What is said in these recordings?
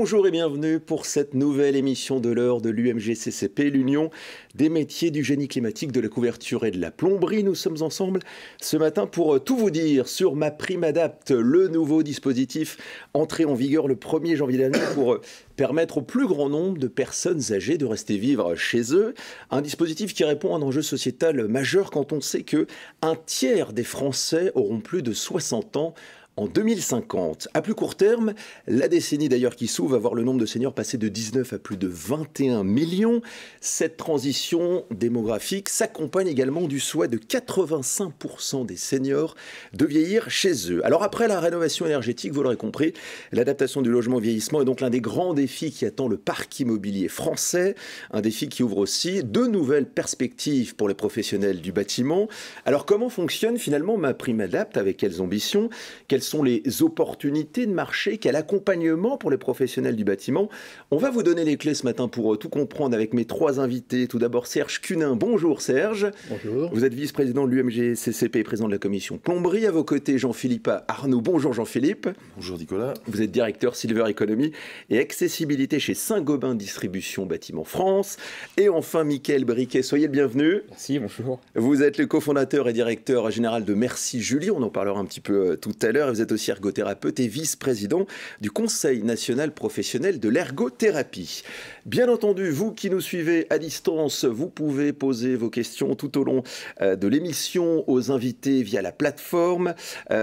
Bonjour et bienvenue pour cette nouvelle émission de l'heure de l'UMGCCP, l'Union des métiers du génie climatique, de la couverture et de la plomberie. Nous sommes ensemble ce matin pour tout vous dire sur MaPrimeAdapt, le nouveau dispositif entré en vigueur le 1er janvier dernier pour permettre au plus grand nombre de personnes âgées de rester vivre chez eux. Un dispositif qui répond à un enjeu sociétal majeur quand on sait que un tiers des Français auront plus de 60 ans en 2050. À plus court terme, la décennie d'ailleurs qui s'ouvre va voir le nombre de seniors passer de 19 à plus de 21 millions. Cette transition démographique s'accompagne également du souhait de 85% des seniors de vieillir chez eux. Alors après la rénovation énergétique, vous l'aurez compris, l'adaptation du logement au vieillissement est donc l'un des grands défis qui attend le parc immobilier français. Un défi qui ouvre aussi de nouvelles perspectives pour les professionnels du bâtiment. Alors comment fonctionne finalement MaPrimeAdapt? Avec quelles ambitions? Quelles sont les opportunités de marché? Quel accompagnement pour les professionnels du bâtiment? On va vous donner les clés ce matin pour tout comprendre avec mes trois invités. Tout d'abord Serge Cunin. Bonjour Serge. Bonjour. Vous êtes vice-président de l'UMGCCP et président de la commission plomberie. À vos côtés Jean-Philippe Arnoux. Bonjour Jean-Philippe. Bonjour Nicolas. Vous êtes directeur Silver Economy et accessibilité chez Saint-Gobain Distribution Bâtiment France. Et enfin Mickaël Briquet. Soyez le bienvenu. Merci, bonjour. Vous êtes le cofondateur et directeur général de Merci Julie. On en parlera un petit peu tout à l'heure. Vous êtes aussi ergothérapeute et vice-président du Conseil national professionnel de l'ergothérapie. Bien entendu, vous qui nous suivez à distance, vous pouvez poser vos questions tout au long de l'émission aux invités via la plateforme.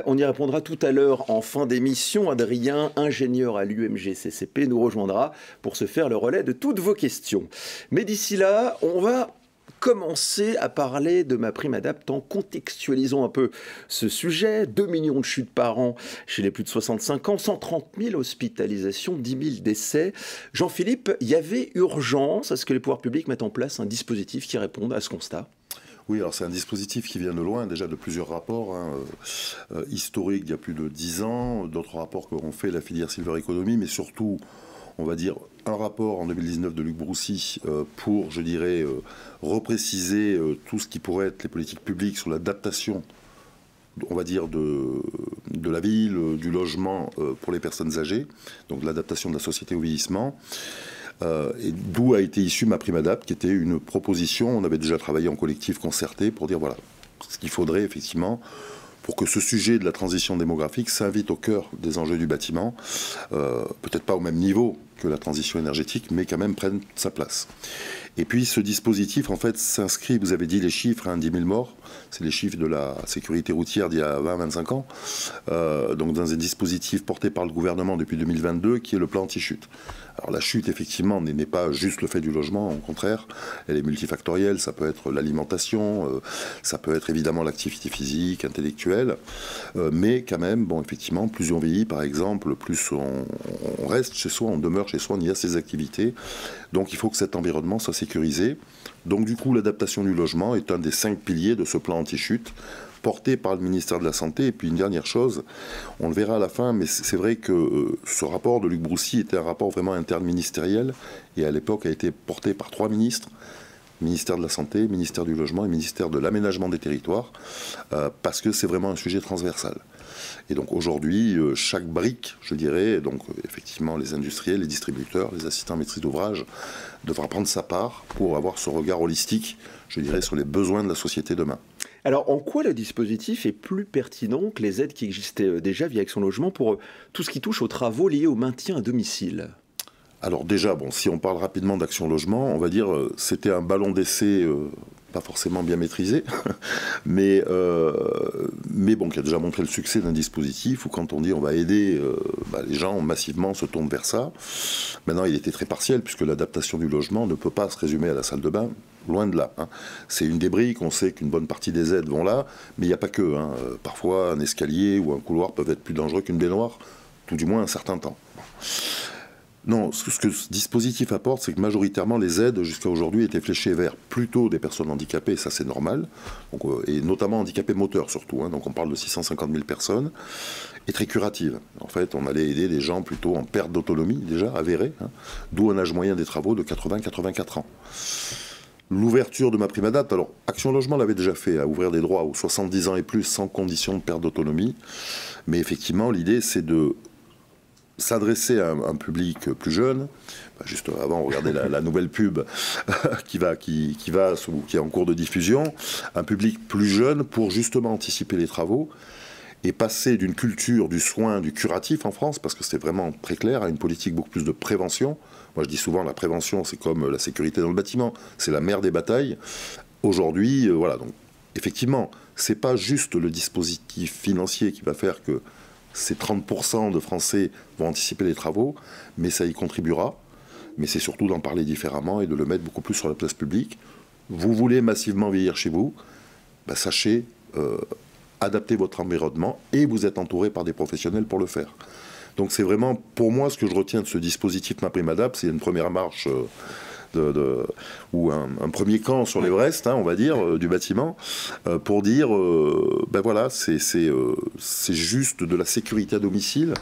On y répondra tout à l'heure en fin d'émission. Adrien, ingénieur à l'UMGCCP, nous rejoindra pour se faire le relais de toutes vos questions. Mais d'ici là, on va commencer à parler de MaPrimeAdapt en contextualisant un peu ce sujet. 2 millions de chutes par an chez les plus de 65 ans, 130 000 hospitalisations, 10 000 décès. Jean-Philippe, il y avait urgence à ce que les pouvoirs publics mettent en place un dispositif qui réponde à ce constat? Oui, alors c'est un dispositif qui vient de loin, déjà de plusieurs rapports historiques d'il y a plus de 10 ans, d'autres rapports qu'ont fait la filière Silver Economy, mais surtout, on va dire, un rapport en 2019 de Luc Broussy pour, je dirais, repréciser tout ce qui pourrait être les politiques publiques sur l'adaptation, on va dire, de la ville, du logement pour les personnes âgées, donc l'adaptation de la société au vieillissement. Et d'où a été issue MaPrimeAdapt, qui était une proposition. On avait déjà travaillé en collectif concerté pour dire voilà ce qu'il faudrait effectivement pour que ce sujet de la transition démographique s'invite au cœur des enjeux du bâtiment, peut-être pas au même niveau que la transition énergétique, mais quand même prenne sa place. Et puis ce dispositif, en fait, s'inscrit, vous avez dit les chiffres, 10 000 morts, c'est les chiffres de la sécurité routière d'il y a 20-25 ans, donc dans un dispositif porté par le gouvernement depuis 2022, qui est le plan anti-chute. Alors la chute, effectivement, n'est pas juste le fait du logement, au contraire, elle est multifactorielle, ça peut être l'alimentation, ça peut être évidemment l'activité physique, intellectuelle, mais quand même, bon, effectivement, plus on vieillit, par exemple, plus on reste chez soi, on demeure chez soi, on y a ses activités, donc il faut que cet environnement soit sécurisé. Donc du coup, l'adaptation du logement est un des 5 piliers de ce plan anti-chute, porté par le ministère de la Santé. Et puis une dernière chose, on le verra à la fin, mais c'est vrai que ce rapport de Luc Broussy était un rapport vraiment interministériel, et à l'époque a été porté par 3 ministres, ministère de la Santé, ministère du Logement et ministère de l'Aménagement des Territoires, parce que c'est vraiment un sujet transversal. Et donc aujourd'hui, chaque brique, je dirais, donc effectivement les industriels, les distributeurs, les assistants maîtrise d'ouvrage, devra prendre sa part pour avoir ce regard holistique, je dirais, sur les besoins de la société demain. Alors, en quoi le dispositif est plus pertinent que les aides qui existaient déjà via Action Logement pour tout ce qui touche aux travaux liés au maintien à domicile? Alors déjà, bon, si on parle rapidement d'Action Logement, on va dire c'était un ballon d'essai pas forcément bien maîtrisé, mais bon, qui a déjà montré le succès d'un dispositif où quand on dit on va aider, les gens massivement se tournent vers ça. Maintenant, il était très partiel puisque l'adaptation du logement ne peut pas se résumer à la salle de bain, loin de là. C'est une des briques, on sait qu'une bonne partie des aides vont là, mais il n'y a pas que. Parfois, un escalier ou un couloir peuvent être plus dangereux qu'une baignoire, tout du moins un certain temps. Non, ce que ce dispositif apporte, c'est que majoritairement les aides jusqu'à aujourd'hui étaient fléchées vers plutôt des personnes handicapées, et ça c'est normal, donc, et notamment handicapés moteurs surtout, donc on parle de 650 000 personnes, et très curatives. En fait, on allait aider des gens plutôt en perte d'autonomie déjà, avérée, d'où un âge moyen des travaux de 80-84 ans. L'ouverture de MaPrimeAdapt, alors Action Logement l'avait déjà fait, à ouvrir des droits aux 70 ans et plus sans condition de perte d'autonomie, mais effectivement l'idée c'est de s'adresser à un public plus jeune. Juste avant, regardez la nouvelle pub qui est en cours de diffusion. Un public plus jeune pour justement anticiper les travaux et passer d'une culture du soin, du curatif en France, parce que c'est vraiment très clair, à une politique beaucoup plus de prévention. Moi, je dis souvent, la prévention, c'est comme la sécurité dans le bâtiment. C'est la mère des batailles. Aujourd'hui, voilà. Donc, effectivement, c'est pas juste le dispositif financier qui va faire que ces 30% de Français vont anticiper les travaux, mais ça y contribuera. Mais c'est surtout d'en parler différemment et de le mettre beaucoup plus sur la place publique. Vous voulez massivement vieillir chez vous, sachez adapter votre environnement et vous êtes entouré par des professionnels pour le faire. Donc c'est vraiment, pour moi, ce que je retiens de ce dispositif MaPrimeAdapt', c'est une première marche ou un premier camp sur l'Everest, on va dire, du bâtiment, pour dire, voilà, c'est juste de la sécurité à domicile.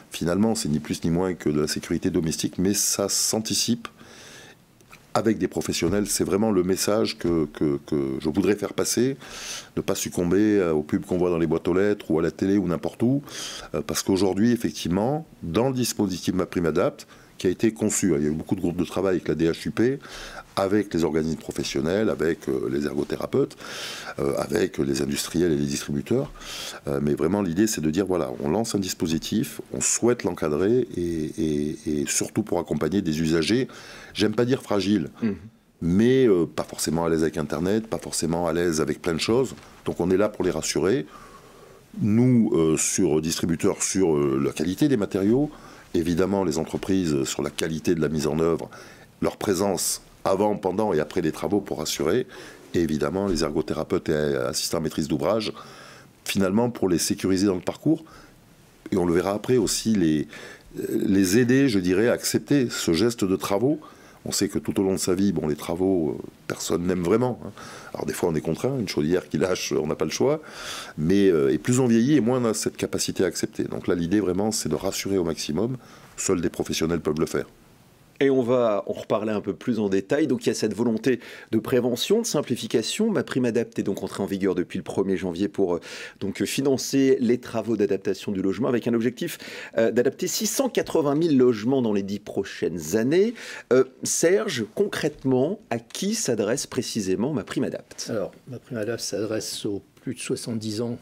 Finalement, c'est ni plus ni moins que de la sécurité domestique, mais ça s'anticipe avec des professionnels. C'est vraiment le message que je voudrais faire passer, ne pas succomber aux pubs qu'on voit dans les boîtes aux lettres ou à la télé ou n'importe où, parce qu'aujourd'hui, effectivement, dans le dispositif MaPrimeAdapt', qui a été conçu, il y a eu beaucoup de groupes de travail avec la DHUP, avec les organismes professionnels, avec les ergothérapeutes, avec les industriels et les distributeurs. Mais vraiment, l'idée, c'est de dire, voilà, on lance un dispositif, on souhaite l'encadrer et surtout pour accompagner des usagers, j'aime pas dire fragiles, mais pas forcément à l'aise avec Internet, pas forcément à l'aise avec plein de choses. Donc on est là pour les rassurer. Nous, sur distributeurs, sur la qualité des matériaux, évidemment, les entreprises sur la qualité de la mise en œuvre, leur présence avant, pendant et après les travaux pour assurer, et évidemment les ergothérapeutes et assistants à maîtrise d'ouvrage, finalement pour les sécuriser dans le parcours, et on le verra après aussi, les aider, je dirais, à accepter ce geste de travaux. On sait que tout au long de sa vie, les travaux, personne n'aime vraiment. Alors des fois on est contraint, une chaudière qui lâche, on n'a pas le choix, mais et plus on vieillit et moins on a cette capacité à accepter. Donc là l'idée vraiment c'est de rassurer au maximum, seuls des professionnels peuvent le faire. Et on va en reparler un peu plus en détail. Donc il y a cette volonté de prévention, de simplification. MaPrimeAdapt' est donc entrée en vigueur depuis le 1er janvier pour donc financer les travaux d'adaptation du logement avec un objectif d'adapter 680 000 logements dans les 10 prochaines années. Serge, concrètement, à qui s'adresse précisément MaPrimeAdapt'? Alors, MaPrimeAdapt' s'adresse aux plus de 70 ans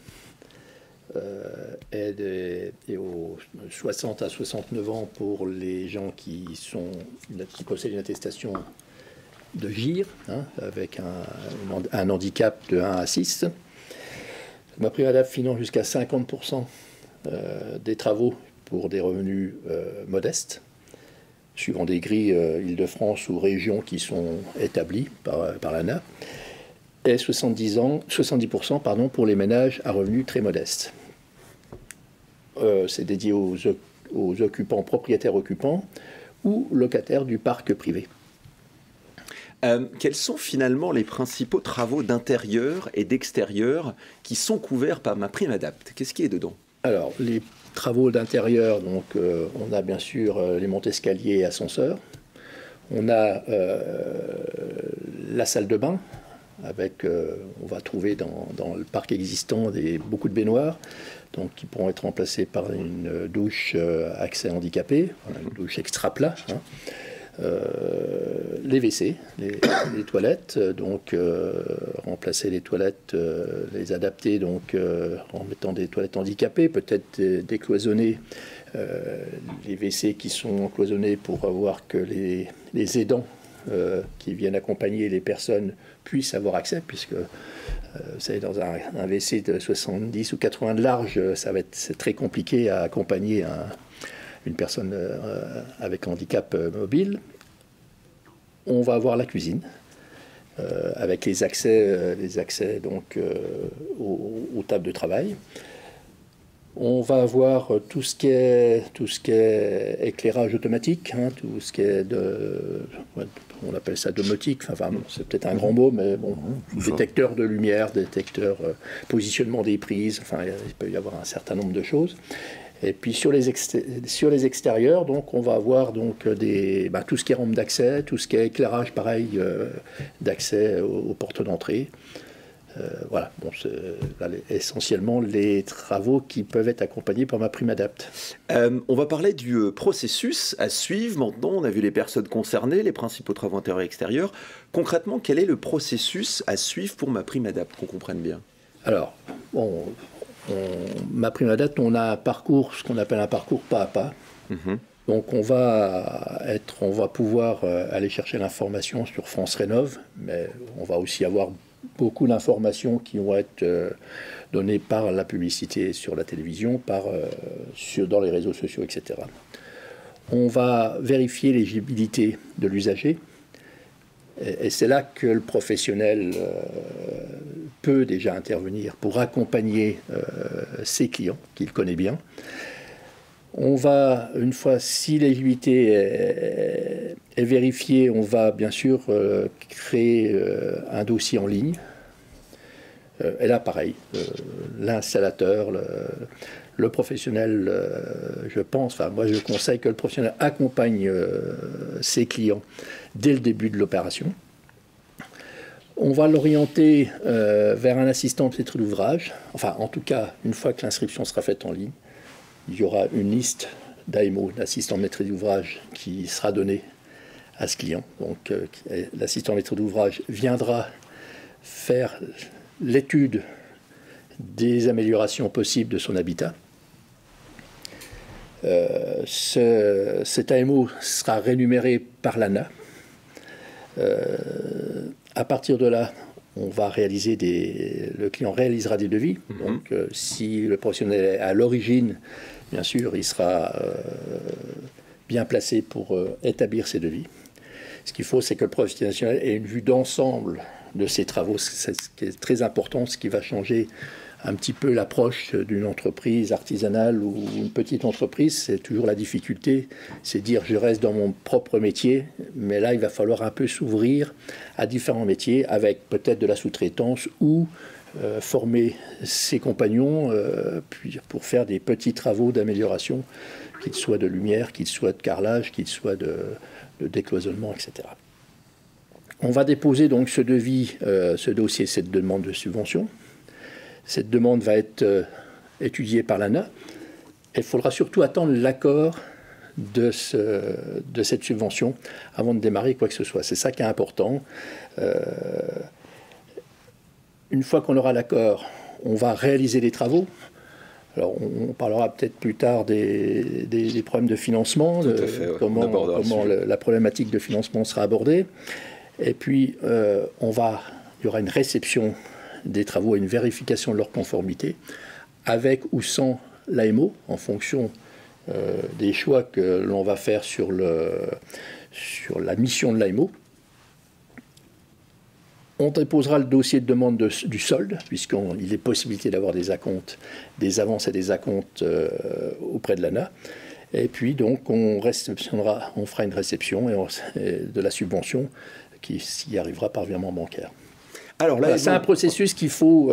et aux 60 à 69 ans pour les gens qui possèdent une attestation de GIR, avec un handicap de 1 à 6. MaPrimeAdapt' finance jusqu'à 50% des travaux pour des revenus modestes, suivant des grilles Île-de-France ou régions qui sont établies par l'ANA, et 70% pour les ménages à revenus très modestes. C'est dédié aux occupants, propriétaires occupants ou locataires du parc privé. Quels sont finalement les principaux travaux d'intérieur et d'extérieur qui sont couverts par MaPrimeAdapt'? Qu'est-ce qui est dedans? Alors, les travaux d'intérieur, donc on a bien sûr les monte-escaliers et ascenseurs. On a la salle de bain, avec, on va trouver dans le parc existant beaucoup de baignoires, donc qui pourront être remplacées par une douche accès handicapé, une douche extra plat. Les WC, les toilettes, donc remplacer les toilettes, les adapter donc en mettant des toilettes handicapées, peut-être décloisonner les WC qui sont cloisonnés pour avoir que les aidants qui viennent accompagner les personnes puissent avoir accès, puisque vous savez, dans un WC de 70 ou 80 de large, c'est très compliqué à accompagner une personne avec handicap mobile. On va avoir la cuisine avec les accès donc, aux tables de travail. On va avoir tout ce qui est éclairage automatique, tout ce qui est on appelle ça domotique, enfin c'est peut-être un grand mot, mais bon, détecteur de lumière, détecteur positionnement des prises, enfin il peut y avoir un certain nombre de choses. Et puis sur les extérieurs, donc on va avoir donc tout ce qui est rampe d'accès, tout ce qui est éclairage pareil d'accès aux portes d'entrée. Voilà, bon, essentiellement les travaux qui peuvent être accompagnés par MaPrimeAdapt. On va parler du processus à suivre maintenant. On a vu les personnes concernées, les principaux travaux intérieurs et extérieurs. Concrètement, quel est le processus à suivre pour MaPrimeAdapt, qu'on comprenne bien? Alors, bon, MaPrimeAdapt, on a un parcours, ce qu'on appelle un parcours pas à pas. Donc on va pouvoir aller chercher l'information sur France Rénov', mais on va aussi avoir beaucoup d'informations qui vont être données par la publicité sur la télévision, dans les réseaux sociaux, etc. On va vérifier l'éligibilité de l'usager, et c'est là que le professionnel peut déjà intervenir pour accompagner ses clients, qu'il connaît bien. On va, une fois si l'éligibilité est vérifiée, on va bien sûr créer un dossier en ligne. Et là, pareil, l'installateur, le professionnel, je pense, enfin moi je conseille que le professionnel accompagne ses clients dès le début de l'opération. On va l'orienter vers un assistant de maîtrise d'ouvrage, enfin en tout cas, une fois que l'inscription sera faite en ligne, il y aura une liste d'AMO, d'assistants de maîtrise d'ouvrage, qui sera donnée à ce client. Donc l'assistant de maîtrise d'ouvrage viendra faire l'étude des améliorations possibles de son habitat. Cet AMO sera rémunéré par l'ANA. À partir de là, le client réalisera des devis. Donc, si le professionnel est à l'origine, bien sûr, il sera bien placé pour établir ses devis. Ce qu'il faut, c'est que le professionnel ait une vue d'ensemble de ses travaux. C'est ce qui est très important, ce qui va changer un petit peu l'approche d'une entreprise artisanale ou une petite entreprise. C'est toujours la difficulté, c'est dire je reste dans mon propre métier, mais là il va falloir un peu s'ouvrir à différents métiers avec peut-être de la sous-traitance ou former ses compagnons pour faire des petits travaux d'amélioration, qu'ils soient de lumière, qu'ils soient de carrelage, qu'ils soient de décloisonnement, etc. On va déposer donc ce devis, ce dossier, cette demande de subvention. Cette demande va être étudiée par l'ANA. Il faudra surtout attendre l'accord de cette subvention avant de démarrer quoi que ce soit. C'est ça qui est important. Une fois qu'on aura l'accord, on va réaliser les travaux. Alors, on parlera peut-être plus tard des problèmes de financement, comment la problématique de financement sera abordée. Et puis, il y aura une réception des travaux et une vérification de leur conformité, avec ou sans l'AMO, en fonction des choix que l'on va faire sur la mission de l'AMO. On déposera le dossier de demande du solde, puisqu'il est possibilité d'avoir des acomptes, des avances et des acomptes auprès de l'ANA. Et puis, donc, on fera une réception de la subvention qui s'y arrivera par virement bancaire. Alors là, c'est un processus qu'il faut,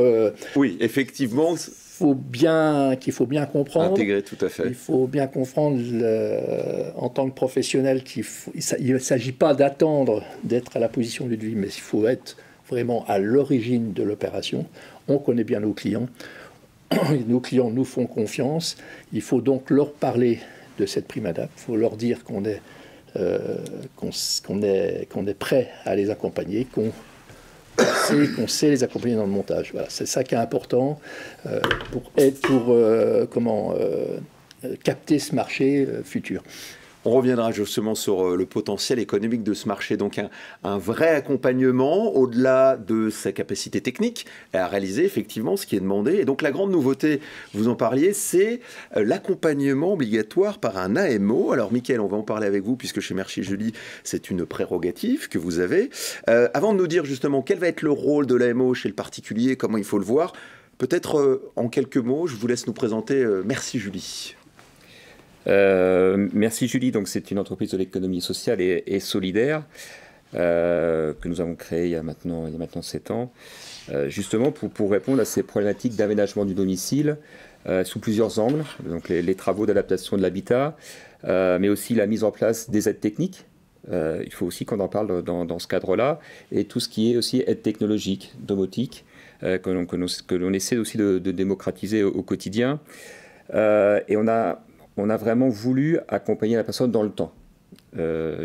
oui, effectivement, qu'il faut bien comprendre. Intégrer, tout à fait. Il faut bien comprendre en tant que professionnel il ne s'agit pas d'attendre d'être à la position du devis, mais il faut être vraiment à l'origine de l'opération. On connaît bien nos clients. Nos clients nous font confiance. Il faut donc leur parler de cette PrimeAdapt. Il faut leur dire qu'on est prêt à les accompagner, qu'on sait les accompagner dans le montage. Voilà, c'est ça qui est important pour capter ce marché futur. On reviendra justement sur le potentiel économique de ce marché. Donc un vrai accompagnement au-delà de sa capacité technique à réaliser effectivement ce qui est demandé. Et donc la grande nouveauté, vous en parliez, c'est l'accompagnement obligatoire par un AMO. Alors Mickaël, on va en parler avec vous puisque chez Merci Julie, c'est une prérogative que vous avez. Avant de nous dire justement quel va être le rôle de l'AMO chez le particulier, comment il faut le voir, peut-être en quelques mots, je vous laisse nous présenter Merci Julie. Merci Julie, donc c'est une entreprise de l'économie sociale et solidaire que nous avons créée il y a maintenant 7 ans, justement pour répondre à ces problématiques d'aménagement du domicile sous plusieurs angles, donc les travaux d'adaptation de l'habitat, mais aussi la mise en place des aides techniques. Il faut aussi qu'on en parle dans ce cadre-là, et tout ce qui est aussi aide technologique, domotique, que l'on essaie aussi de démocratiser au quotidien. Et on a vraiment voulu accompagner la personne dans le temps.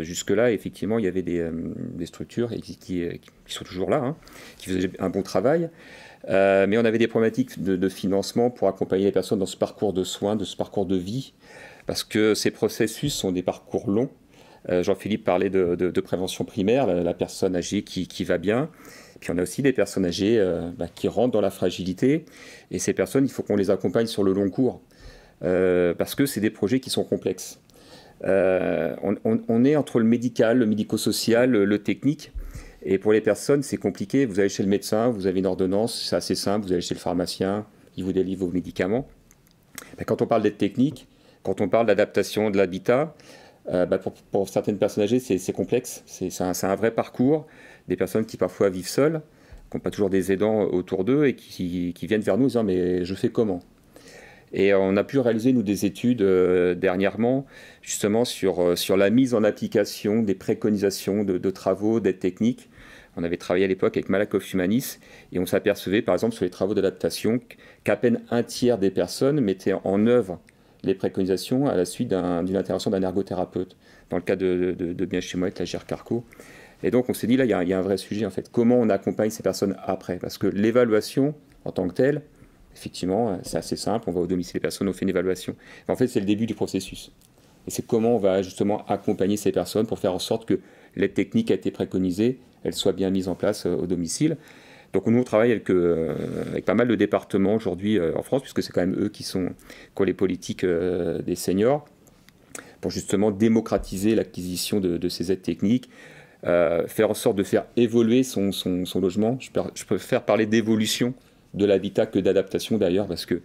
Jusque-là, effectivement, il y avait des structures qui sont toujours là, hein, qui faisaient un bon travail. Mais on avait des problématiques de financement pour accompagner les personnes dans ce parcours de soins, de ce parcours de vie, parce que ces processus sont des parcours longs. Jean-Philippe parlait de prévention primaire, la personne âgée qui va bien. Puis on a aussi des personnes âgées qui rentrent dans la fragilité. Et ces personnes, il faut qu'on les accompagne sur le long cours, parce que c'est des projets qui sont complexes. On est entre le médical, le médico-social, le technique. Et pour les personnes, c'est compliqué. Vous allez chez le médecin, vous avez une ordonnance, c'est assez simple. Vous allez chez le pharmacien, il vous délivre vos médicaments. Mais quand on parle d'aide technique, quand on parle d'adaptation de l'habitat, pour certaines personnes âgées, c'est complexe. C'est un vrai parcours. Des personnes qui parfois vivent seules, qui n'ont pas toujours des aidants autour d'eux et qui viennent vers nous en disant « mais je fais comment ?» Et on a pu réaliser, nous, des études dernièrement, justement, sur la mise en application des préconisations de travaux d'aide technique. On avait travaillé à l'époque avec Malakoff Humanis, et on s'apercevait, par exemple, sur les travaux d'adaptation, qu'à peine un tiers des personnes mettaient en œuvre les préconisations à la suite d'une intervention d'un ergothérapeute, dans le cas de Bien chez moi avec la GR Carco. Et donc, on s'est dit, là, il y a un vrai sujet, en fait. Comment on accompagne ces personnes après? Parce que l'évaluation, en tant que telle, effectivement, c'est assez simple, on va au domicile des personnes, on fait une évaluation. Mais en fait, c'est le début du processus. Et c'est comment on va justement accompagner ces personnes pour faire en sorte que l'aide technique a été préconisée, elle soit bien mise en place au domicile. Donc nous, on travaille avec pas mal de départements aujourd'hui en France, puisque c'est quand même eux qui ont les politiques des seniors, pour justement démocratiser l'acquisition de ces aides techniques, faire en sorte de faire évoluer son logement. Je préfère parler d'évolution de l'habitat que d'adaptation d'ailleurs, parce que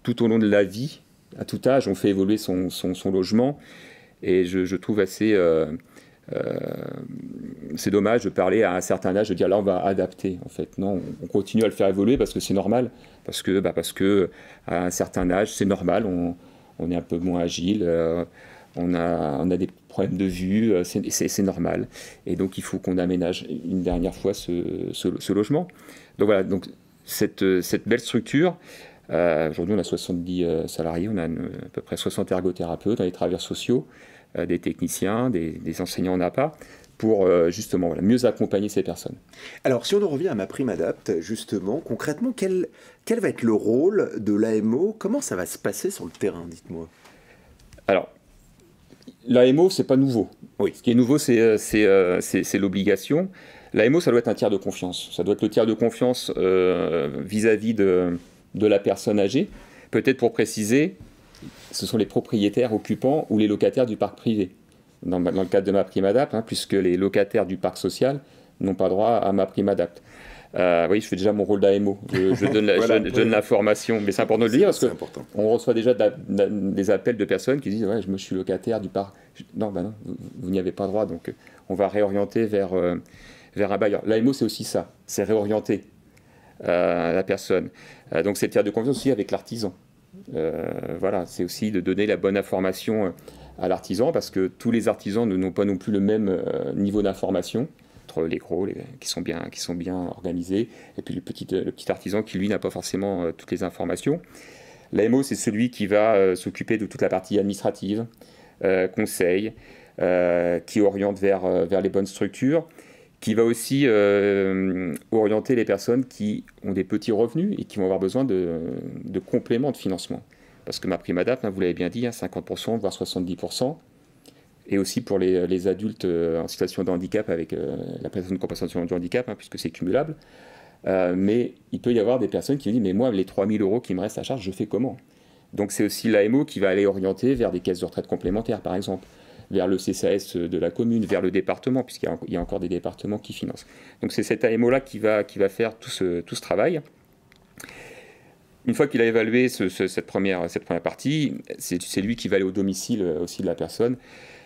tout au long de la vie, à tout âge, on fait évoluer son logement, et je trouve assez... c'est dommage de parler à un certain âge, de dire là on va adapter. En fait, non, on continue à le faire évoluer parce que c'est normal, parce que à un certain âge, c'est normal, on est un peu moins agile, on a des problèmes de vue, c'est normal. Et donc il faut qu'on aménage une dernière fois ce logement. Donc voilà, donc cette belle structure. Aujourd'hui, on a 70 salariés, on a à peu près 60 ergothérapeutes, dans les travailleurs sociaux, des techniciens, des enseignants en APA, pour justement mieux accompagner ces personnes. Alors, si on en revient à MaPrimeAdapt', justement, concrètement, quel va être le rôle de l'AMO? Comment ça va se passer sur le terrain, dites-moi? Alors, l'AMO, c'est pas nouveau. Oui. Ce qui est nouveau, c'est l'obligation. L'AMO, ça doit être un tiers de confiance. Ça doit être le tiers de confiance vis-à-vis de la personne âgée. Peut-être pour préciser, ce sont les propriétaires occupants ou les locataires du parc privé. Dans le cadre de MaPrimeAdapt', puisque les locataires du parc social n'ont pas droit à MaPrimeAdapt'. Oui, je fais déjà mon rôle d'AMO. Je donne l'information, mais c'est important de le dire parce qu'on reçoit déjà des appels de personnes qui disent ouais, je suis locataire du parc. Non, vous n'y avez pas droit, donc on va réorienter vers un bailleur. L'AMO, c'est aussi ça, c'est réorienter la personne. Donc c'est le tiers de confiance aussi avec l'artisan. Voilà, c'est aussi de donner la bonne information à l'artisan, parce que tous les artisans n'ont pas non plus le même niveau d'information, entre les gros qui sont bien organisés, et puis le petit artisan qui, lui, n'a pas forcément toutes les informations. L'AMO, c'est celui qui va s'occuper de toute la partie administrative, conseil, qui oriente vers les bonnes structures, qui va aussi orienter les personnes qui ont des petits revenus et qui vont avoir besoin de compléments de financement. Parce que MaPrimeAdapt', vous l'avez bien dit, 50%, voire 70%, et aussi pour les adultes en situation de handicap avec la prestation de compensation du handicap, puisque c'est cumulable. Mais il peut y avoir des personnes qui disent « mais moi, les 3 000 € qui me restent à charge, je fais comment ?» Donc c'est aussi l'AMO qui va aller orienter vers des caisses de retraite complémentaires, par exemple, vers le CCAS de la commune, vers le département, puisqu'il y a encore des départements qui financent. Donc c'est cet AMO-là qui va faire tout ce travail. Une fois qu'il a évalué cette première partie, c'est lui qui va aller au domicile aussi de la personne,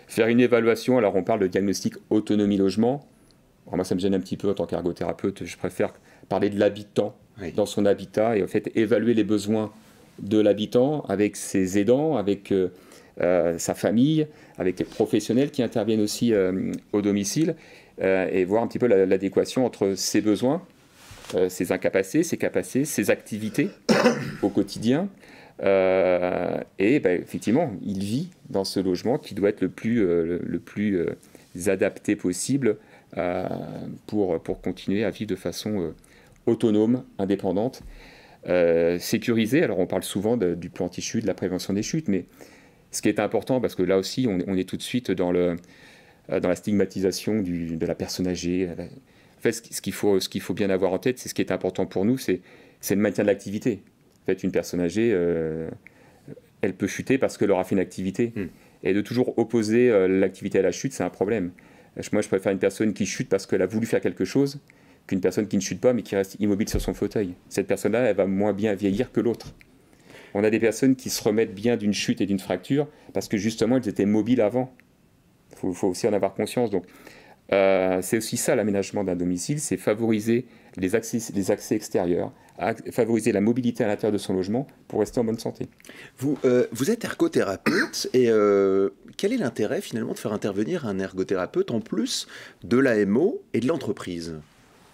faire une évaluation. Alors on parle de diagnostic autonomie logement. Alors moi ça me gêne un petit peu en tant qu'ergothérapeute, je préfère parler de l'habitant dans son habitat et en fait évaluer les besoins de l'habitant avec ses aidants, avec sa famille, avec les professionnels qui interviennent aussi au domicile et voir un petit peu l'adéquation entre ses besoins ses incapacités, ses capacités, ses activités au quotidien. Et effectivement, il vit dans ce logement qui doit être le plus adapté possible pour continuer à vivre de façon autonome, indépendante, sécurisée. Alors on parle souvent du plan anti-chute, de la prévention des chutes, mais ce qui est important, parce que là aussi on est tout de suite dans la stigmatisation de la personne âgée. En fait, ce qu'il faut bien avoir en tête, c'est ce qui est important pour nous, c'est le maintien de l'activité. En fait, une personne âgée, elle peut chuter parce qu'elle aura fait une activité. Et de toujours opposer l'activité à la chute, c'est un problème. Moi, je préfère une personne qui chute parce qu'elle a voulu faire quelque chose qu'une personne qui ne chute pas mais qui reste immobile sur son fauteuil. Cette personne-là, elle va moins bien vieillir que l'autre. On a des personnes qui se remettent bien d'une chute et d'une fracture parce que justement, elles étaient mobiles avant. Il faut aussi en avoir conscience. Donc, c'est aussi ça l'aménagement d'un domicile, c'est favoriser les accès extérieurs, favoriser la mobilité à l'intérieur de son logement pour rester en bonne santé. Vous êtes ergothérapeute et quel est l'intérêt finalement de faire intervenir un ergothérapeute en plus de l'AMO et de l'entreprise ?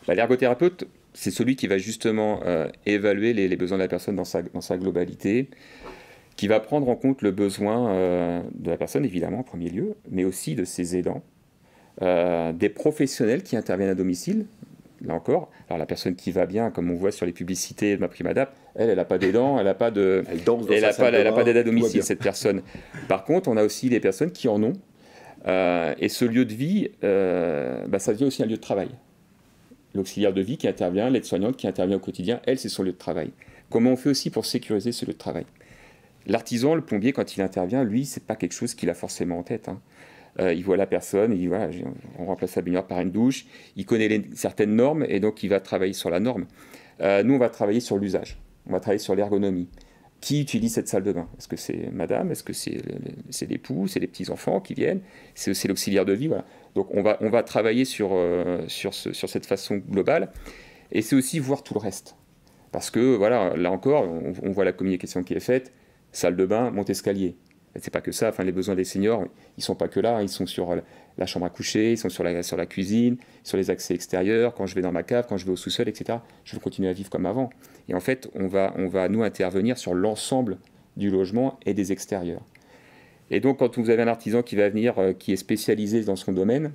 L'ergothérapeute, c'est celui qui va justement évaluer les besoins de la personne dans sa globalité, qui va prendre en compte le besoin de la personne évidemment en premier lieu, mais aussi de ses aidants, des professionnels qui interviennent à domicile. Là encore, alors la personne qui va bien, comme on voit sur les publicités de MaPrimeAdapt, elle n'a pas d'aidant, elle n'a pas d'aide à domicile, cette personne. Par contre, on a aussi les personnes qui en ont, et ce lieu de vie, ça devient aussi un lieu de travail. L'auxiliaire de vie qui intervient, l'aide-soignante qui intervient au quotidien, elle, c'est son lieu de travail. Comment on fait aussi pour sécuriser ce lieu de travail ? L'artisan, le plombier, quand il intervient, lui, c'est pas quelque chose qu'il a forcément en tête, hein. Il voit la personne, il dit voilà, on remplace la baignoire par une douche, il connaît certaines normes et donc il va travailler sur la norme. Nous, on va travailler sur l'usage, on va travailler sur l'ergonomie. Qui utilise cette salle de bain ? Est-ce que c'est madame ? Est-ce que c'est l'époux ? C'est les petits-enfants qui viennent ? C'est l'auxiliaire de vie, voilà. Donc on va travailler sur cette façon globale et c'est aussi voir tout le reste. Parce que voilà, là encore, on voit la communication qui est faite, salle de bain, monte-escalier. C'est pas que ça, enfin, les besoins des seniors, ils sont pas que là, ils sont sur la chambre à coucher, ils sont sur la cuisine, sur les accès extérieurs, quand je vais dans ma cave, quand je vais au sous-sol, etc. Je veux continuer à vivre comme avant. Et en fait, on va nous intervenir sur l'ensemble du logement et des extérieurs. Et donc, quand vous avez un artisan qui va venir, qui est spécialisé dans son domaine,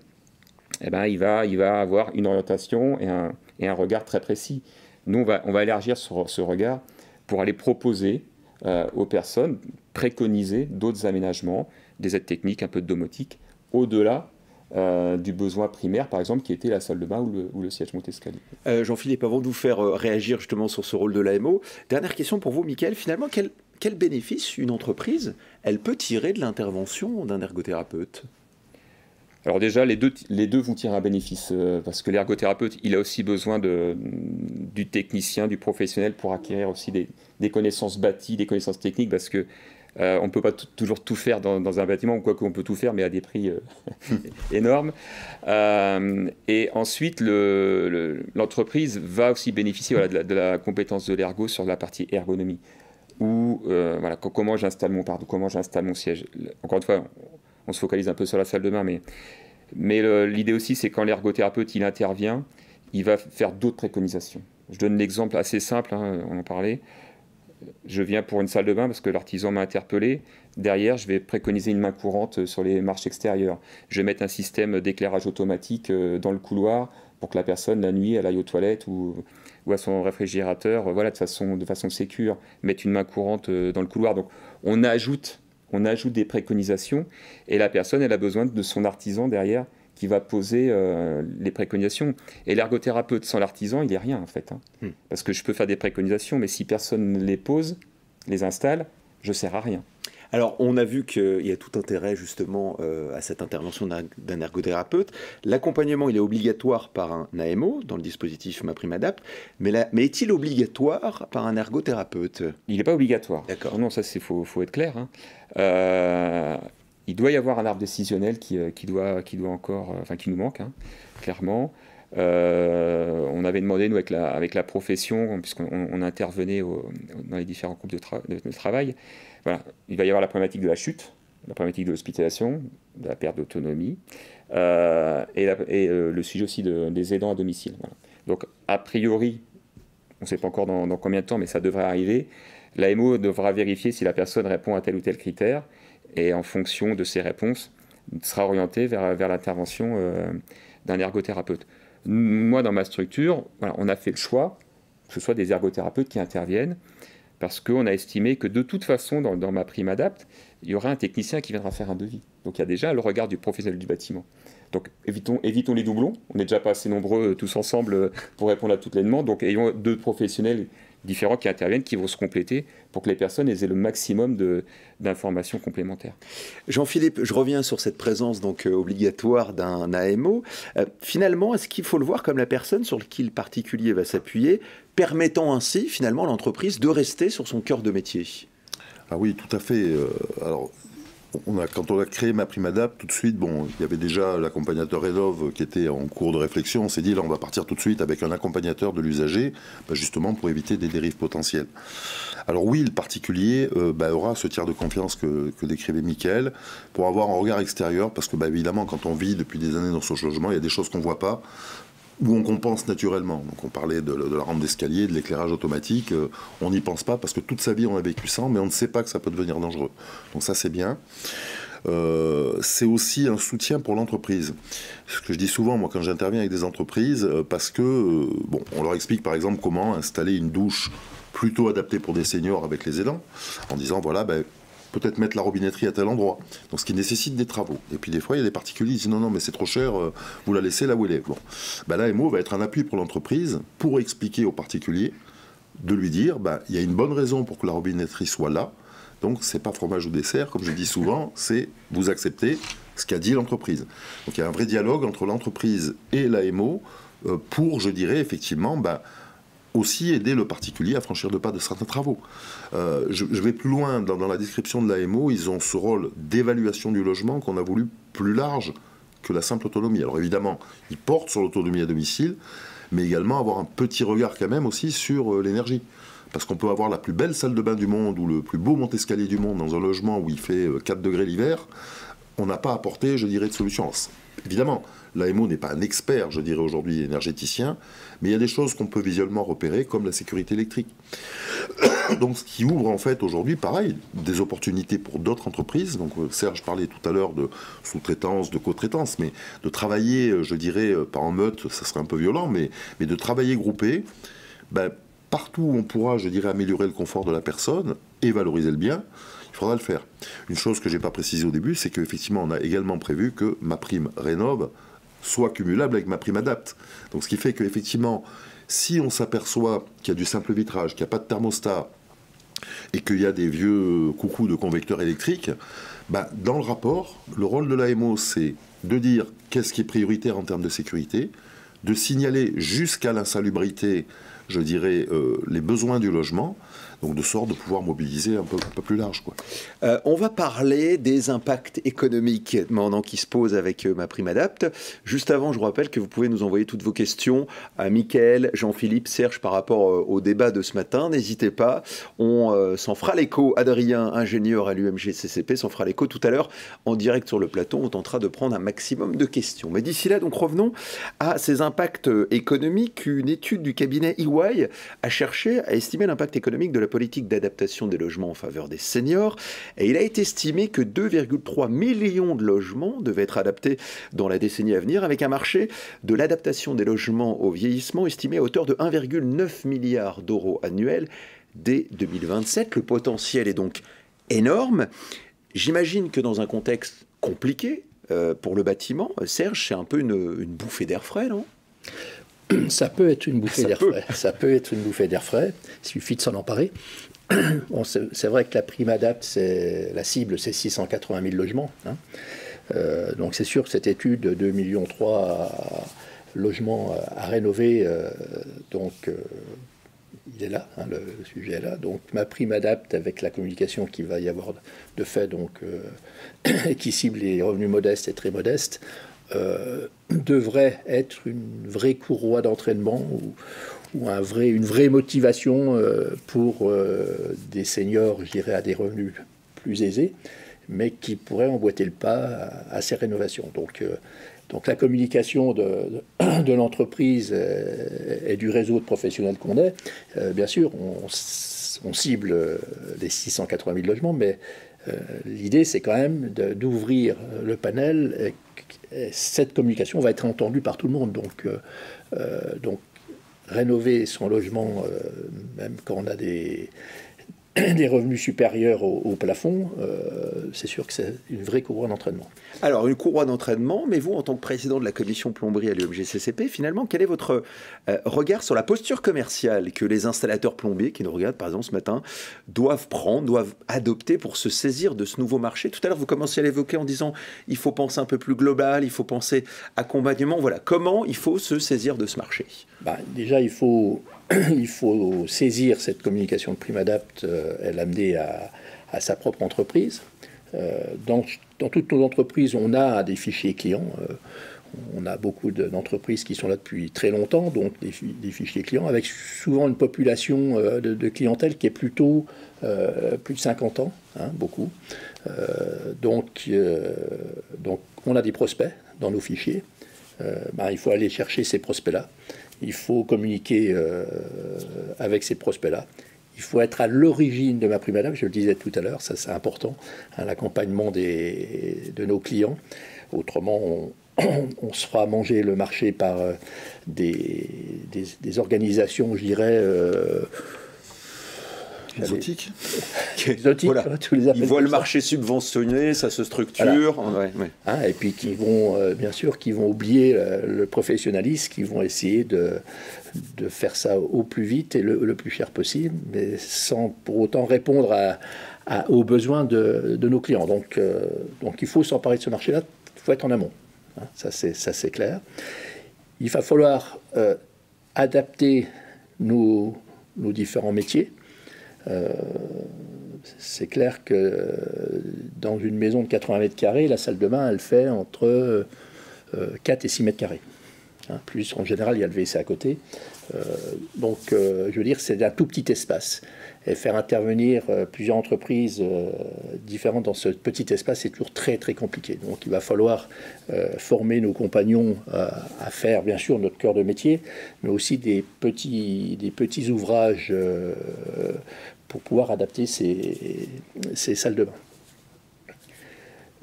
eh ben, il va avoir une orientation et un regard très précis. Nous, on va élargir ce regard pour aller proposer aux personnes, préconiser d'autres aménagements, des aides techniques, un peu de domotique, au-delà du besoin primaire, par exemple, qui était la salle de bain ou le siège monte-escalier. Jean-Philippe, avant de vous faire réagir justement sur ce rôle de l'AMO, dernière question pour vous, Mickaël. Finalement, quel bénéfice une entreprise, elle peut tirer de l'intervention d'un ergothérapeute ? Alors déjà, les deux vont tirer un bénéfice, parce que l'ergothérapeute, il a aussi besoin du technicien, du professionnel pour acquérir aussi des connaissances bâties, des connaissances techniques, parce que on ne peut pas toujours tout faire dans un bâtiment, ou quoi qu'on peut tout faire, mais à des prix énormes. Et ensuite, l'entreprise va aussi bénéficier de la compétence de l'ergo sur la partie ergonomie, ou comment j'installe mon siège. Encore une fois, on se focalise un peu sur la salle de bain, mais l'idée aussi, c'est quand l'ergothérapeute il intervient, il va faire d'autres préconisations. Je donne l'exemple assez simple, hein, on en parlait. Je viens pour une salle de bain parce que l'artisan m'a interpellé. Derrière, je vais préconiser une main courante sur les marches extérieures. Je vais mettre un système d'éclairage automatique dans le couloir pour que la personne, la nuit, elle aille aux toilettes ou à son réfrigérateur, de façon sécure, mettre une main courante dans le couloir. Donc, on ajoute des préconisations et la personne, elle a besoin de son artisan derrière qui va poser les préconisations. Et l'ergothérapeute sans l'artisan, il n'est rien en fait. Hein. Parce que je peux faire des préconisations, mais si personne ne les pose, les installe, je ne sers à rien. Alors, on a vu qu'il y a tout intérêt justement à cette intervention d'un ergothérapeute. L'accompagnement, il est obligatoire par un AMO dans le dispositif MaPrimeAdapt, mais est-il obligatoire par un ergothérapeute ? Il n'est pas obligatoire. D'accord. Non, ça, faut être clair. Hein. Il doit y avoir un arbre décisionnel qui nous manque, hein, clairement. On avait demandé, nous, avec la profession, puisqu'on intervenait dans les différents groupes de travail, voilà, il va y avoir la problématique de la chute, la problématique de l'hospitalisation, de la perte d'autonomie, et le sujet aussi des aidants à domicile. Voilà. Donc, a priori, on ne sait pas encore dans combien de temps, mais ça devrait arriver. L'AMO devra vérifier si la personne répond à tel ou tel critère, et en fonction de ses réponses, sera orientée vers l'intervention d'un ergothérapeute. Moi, dans ma structure, voilà, on a fait le choix que ce soit des ergothérapeutes qui interviennent, parce qu'on a estimé que de toute façon, dans ma prime Adapt, il y aura un technicien qui viendra faire un devis. Donc il y a déjà le regard du professionnel du bâtiment. Donc évitons les doublons. On n'est déjà pas assez nombreux tous ensemble pour répondre à toutes les demandes. Donc ayons 2 professionnels différents qui interviennent, qui vont se compléter pour que les personnes aient le maximum d'informations complémentaires. Jean-Philippe, je reviens sur cette présence donc obligatoire d'un AMO. Finalement, est-ce qu'il faut le voir comme la personne sur qui le particulier va s'appuyer, permettant ainsi finalement à l'entreprise de rester sur son cœur de métier? Ah oui, tout à fait. Alors, quand on a créé MaPrimeAdapt, tout de suite, il y avait déjà l'accompagnateur Rénov qui était en cours de réflexion. On s'est dit, là, on va partir tout de suite avec un accompagnateur de l'usager, justement pour éviter des dérives potentielles. Alors oui, le particulier aura ce tiers de confiance que décrivait Mickaël, pour avoir un regard extérieur, parce que évidemment, quand on vit depuis des années dans son logement, il y a des choses qu'on ne voit pas, où on compense naturellement. Donc on parlait de la rampe d'escalier, de l'éclairage automatique, on n'y pense pas parce que toute sa vie on a vécu sans, mais on ne sait pas que ça peut devenir dangereux. Donc ça c'est bien. C'est aussi un soutien pour l'entreprise. Ce que je dis souvent moi quand j'interviens avec des entreprises, parce que on leur explique par exemple comment installer une douche plutôt adaptée pour des seniors avec les aidants, en disant voilà, peut-être mettre la robinetterie à tel endroit, donc ce qui nécessite des travaux. Et puis des fois, il y a des particuliers qui disent non, mais c'est trop cher, vous la laissez là où elle est. L'AMO va être un appui pour l'entreprise pour expliquer aux particuliers, de lui dire, il y a une bonne raison pour que la robinetterie soit là, donc c'est pas fromage ou dessert, comme je dis souvent, c'est vous acceptez ce qu'a dit l'entreprise. Donc il y a un vrai dialogue entre l'entreprise et l'AMO pour, je dirais, effectivement, aussi aider le particulier à franchir le pas de certains travaux. Je vais plus loin, dans la description de l'AMO, ils ont ce rôle d'évaluation du logement qu'on a voulu plus large que la simple autonomie. Alors évidemment, ils portent sur l'autonomie à domicile, mais également avoir un petit regard quand même aussi sur l'énergie. Parce qu'on peut avoir la plus belle salle de bain du monde ou le plus beau monte-escalier du monde dans un logement où il fait 4 degrés l'hiver, on n'a pas apporté, je dirais, de solution. Alors, évidemment, l'AMO n'est pas un expert, je dirais aujourd'hui, énergéticien, mais il y a des choses qu'on peut visuellement repérer, comme la sécurité électrique. Donc, ce qui ouvre en fait aujourd'hui, pareil, des opportunités pour d'autres entreprises. Donc, Serge parlait tout à l'heure de sous-traitance, de co-traitance, mais de travailler, je dirais, pas en meute, ça serait un peu violent, mais de travailler groupé, partout où on pourra, je dirais, améliorer le confort de la personne et valoriser le bien, il faudra le faire. Une chose que je n'ai pas précisée au début, c'est qu'effectivement, on a également prévu que MaPrimeRénov' soit cumulable avec MaPrimeAdapt. Donc, ce qui fait qu'effectivement, si on s'aperçoit qu'il y a du simple vitrage, qu'il n'y a pas de thermostat et qu'il y a des vieux coucous de convecteurs électriques, dans le rapport, le rôle de l'AMO, c'est de dire qu'est-ce qui est prioritaire en termes de sécurité, de signaler jusqu'à l'insalubrité, je dirais, les besoins du logement, donc de sorte de pouvoir mobiliser un peu plus large, quoi. On va parler des impacts économiques maintenant qui se posent avec MaPrimeAdapt. Juste avant, je vous rappelle que vous pouvez nous envoyer toutes vos questions à Mickaël, Jean-Philippe, Serge par rapport au débat de ce matin. N'hésitez pas, on s'en fera l'écho. Adrien, ingénieur à l'UMG-CCP, s'en fera l'écho tout à l'heure en direct sur le plateau. On tentera de prendre un maximum de questions. Mais d'ici là, donc revenons à ces impacts économiques. Une étude du cabinet EY a cherché à estimer l'impact économique de la politique d'adaptation des logements en faveur des seniors. Et il a été estimé que 2,3 millions de logements devaient être adaptés dans la décennie à venir, avec un marché de l'adaptation des logements au vieillissement estimé à hauteur de 1,9 milliard d'euros annuels dès 2027. Le potentiel est donc énorme. J'imagine que dans un contexte compliqué pour le bâtiment, Serge, c'est un peu une bouffée d'air frais, non ? Ça peut être une bouffée d'air frais. Ça peut être une bouffée d'air frais. Il suffit de s'en emparer. C'est vrai que la PrimeAdapt, la cible, c'est 680 000 logements. Donc c'est sûr que cette étude de 2,3 millions logements à rénover, il est là, le sujet est là. Donc MaPrimeAdapt, avec la communication qu'il va y avoir de fait, qui cible les revenus modestes et très modestes, devrait être une vraie courroie d'entraînement ou une vraie motivation pour des seniors, je dirais, à des revenus plus aisés, mais qui pourraient emboîter le pas à ces rénovations. Donc Donc la communication de l'entreprise et du réseau de professionnels qu'on est, bien sûr, on cible les 680 000 logements, mais l'idée, c'est quand même d'ouvrir le panel. Et cette communication va être entendue par tout le monde. Donc rénover son logement, même quand on a des revenus supérieurs au plafond, c'est sûr que c'est une vraie courroie d'entraînement. Alors, une courroie d'entraînement, mais vous, en tant que président de la commission plomberie à l'UMGCCP, finalement, quel est votre regard sur la posture commerciale que les installateurs plombiers, qui nous regardent par exemple ce matin, doivent adopter pour se saisir de ce nouveau marché? Tout à l'heure, vous commenciez à l'évoquer en disant il faut penser un peu plus global, il faut penser accompagnement. Voilà, comment il faut se saisir de ce marché? Déjà, il faut saisir cette communication de PrimeAdapt et l'amener à sa propre entreprise. Dans toutes nos entreprises, on a des fichiers clients. On a beaucoup d'entreprises qui sont là depuis très longtemps, donc des fichiers clients, avec souvent une population de clientèle qui est plutôt plus de 50 ans, beaucoup. Donc, on a des prospects dans nos fichiers. Il faut aller chercher ces prospects-là. Il faut communiquer avec ces prospects-là. Il faut être à l'origine de MaPrimeAdapt, je le disais tout à l'heure, ça c'est important, l'accompagnement de nos clients. Autrement, on se fera manger le marché par des organisations, je dirais... exotiques. Exotiques, voilà. Tu les appelles. Ils voient le marché subventionné, ça se structure. Voilà. Et puis qui vont, bien sûr, qui vont oublier le professionnalisme, qui vont essayer de faire ça au plus vite et le plus cher possible, mais sans pour autant répondre aux besoins de nos clients. Donc il faut s'emparer de ce marché-là, il faut être en amont. Ça c'est clair. Il va falloir adapter nos différents métiers. C'est clair que dans une maison de 80 mètres carrés, la salle de bain, elle fait entre 4 et 6 mètres carrés. Plus, en général, il y a le WC à côté. Je veux dire, c'est un tout petit espace. Et faire intervenir plusieurs entreprises différentes dans ce petit espace, c'est toujours très, très compliqué. Donc, il va falloir former nos compagnons à faire, bien sûr, notre cœur de métier, mais aussi des petits ouvrages pour pouvoir adapter ces salles de bain.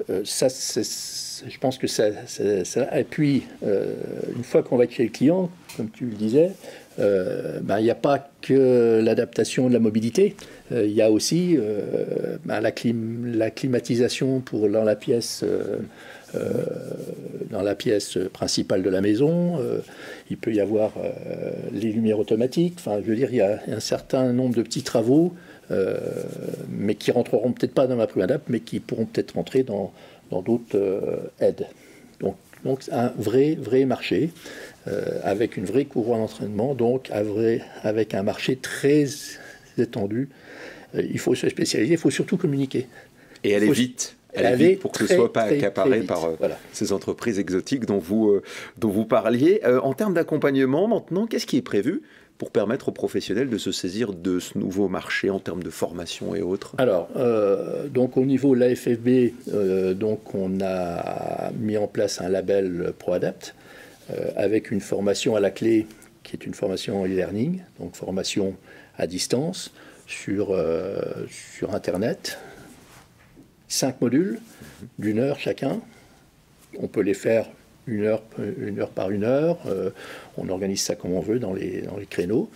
Je pense que ça. Et puis, une fois qu'on va être chez le client, comme tu le disais, il n'y a pas que l'adaptation de la mobilité. Il y a aussi la climatisation dans la pièce principale de la maison. Il peut y avoir les lumières automatiques. Enfin, je veux dire, il y a un certain nombre de petits travaux, mais qui rentreront peut-être pas dans MaPrimeAdapt, mais qui pourront peut-être rentrer dans d'autres aides. Donc un vrai marché, avec une vraie courroie d'entraînement, donc avec un marché très étendu. Il faut se spécialiser, il faut surtout communiquer. Et aller vite. Aller vite pour que ce ne soit pas accaparé par ces entreprises exotiques dont vous parliez. En termes d'accompagnement, maintenant, qu'est-ce qui est prévu pour permettre aux professionnels de se saisir de ce nouveau marché en termes de formation et autres? Alors, donc au niveau de l'AFFB, on a mis en place un label ProAdapt avec une formation à la clé qui est une formation en e-learning, donc formation à distance sur Internet. 5 modules d'1 heure chacun. On peut les faire une heure par une heure. On organise ça comme on veut dans les créneaux.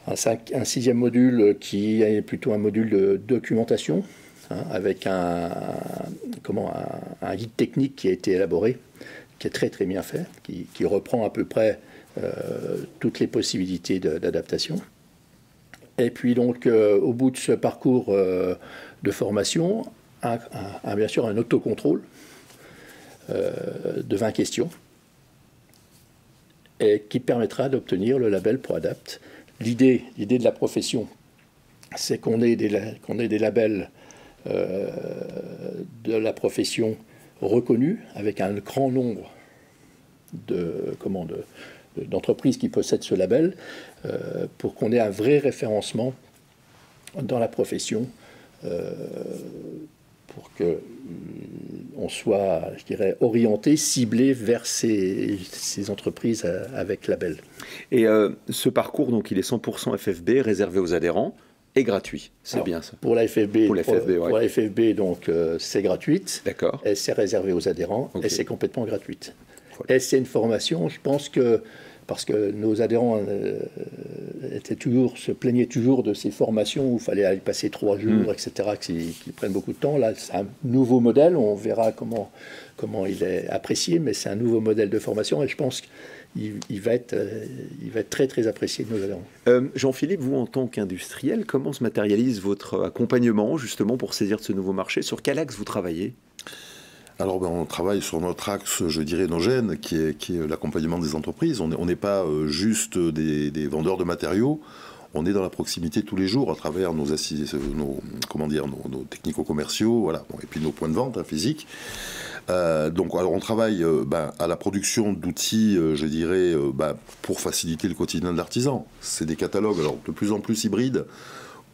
Un 6e module qui est plutôt un module de documentation, avec un guide technique qui a été élaboré, qui est très très bien fait, qui reprend à peu près toutes les possibilités d'adaptation. Et puis donc au bout de ce parcours de formation, bien sûr un autocontrôle de 20 questions et qui permettra d'obtenir le label ProAdapt. L'idée de la profession, c'est qu'on ait des labels de la profession reconnus avec un grand nombre d'entreprises qui possèdent ce label pour qu'on ait un vrai référencement dans la profession pour que on soit, je dirais, orienté, ciblé vers ces entreprises avec label. Et ce parcours, donc, il est 100% FFB, réservé aux adhérents, et gratuit. C'est bien ça. Pour la FFB, pour la FFB donc, c'est gratuite. D'accord. Et c'est réservé aux adhérents, et c'est complètement gratuite. Et c'est une formation, je pense que, parce que nos adhérents se plaignaient toujours de ces formations où il fallait aller passer 3 jours, etc., qui prennent beaucoup de temps. Là, c'est un nouveau modèle, on verra comment il est apprécié, mais c'est un nouveau modèle de formation, et je pense qu'il va être très, très apprécié de nos adhérents. Jean-Philippe, vous, en tant qu'industriel, comment se matérialise votre accompagnement, justement, pour saisir de ce nouveau marché? Sur quel axe vous travaillez? Alors, on travaille sur notre axe, je dirais, nos gènes, qui est l'accompagnement des entreprises. On n'est pas juste des vendeurs de matériaux. On est dans la proximité tous les jours à travers nos technico-commerciaux, voilà, et puis nos points de vente physiques. Donc, alors on travaille à la production d'outils, je dirais, pour faciliter le quotidien de l'artisan. C'est des catalogues, alors de plus en plus hybrides,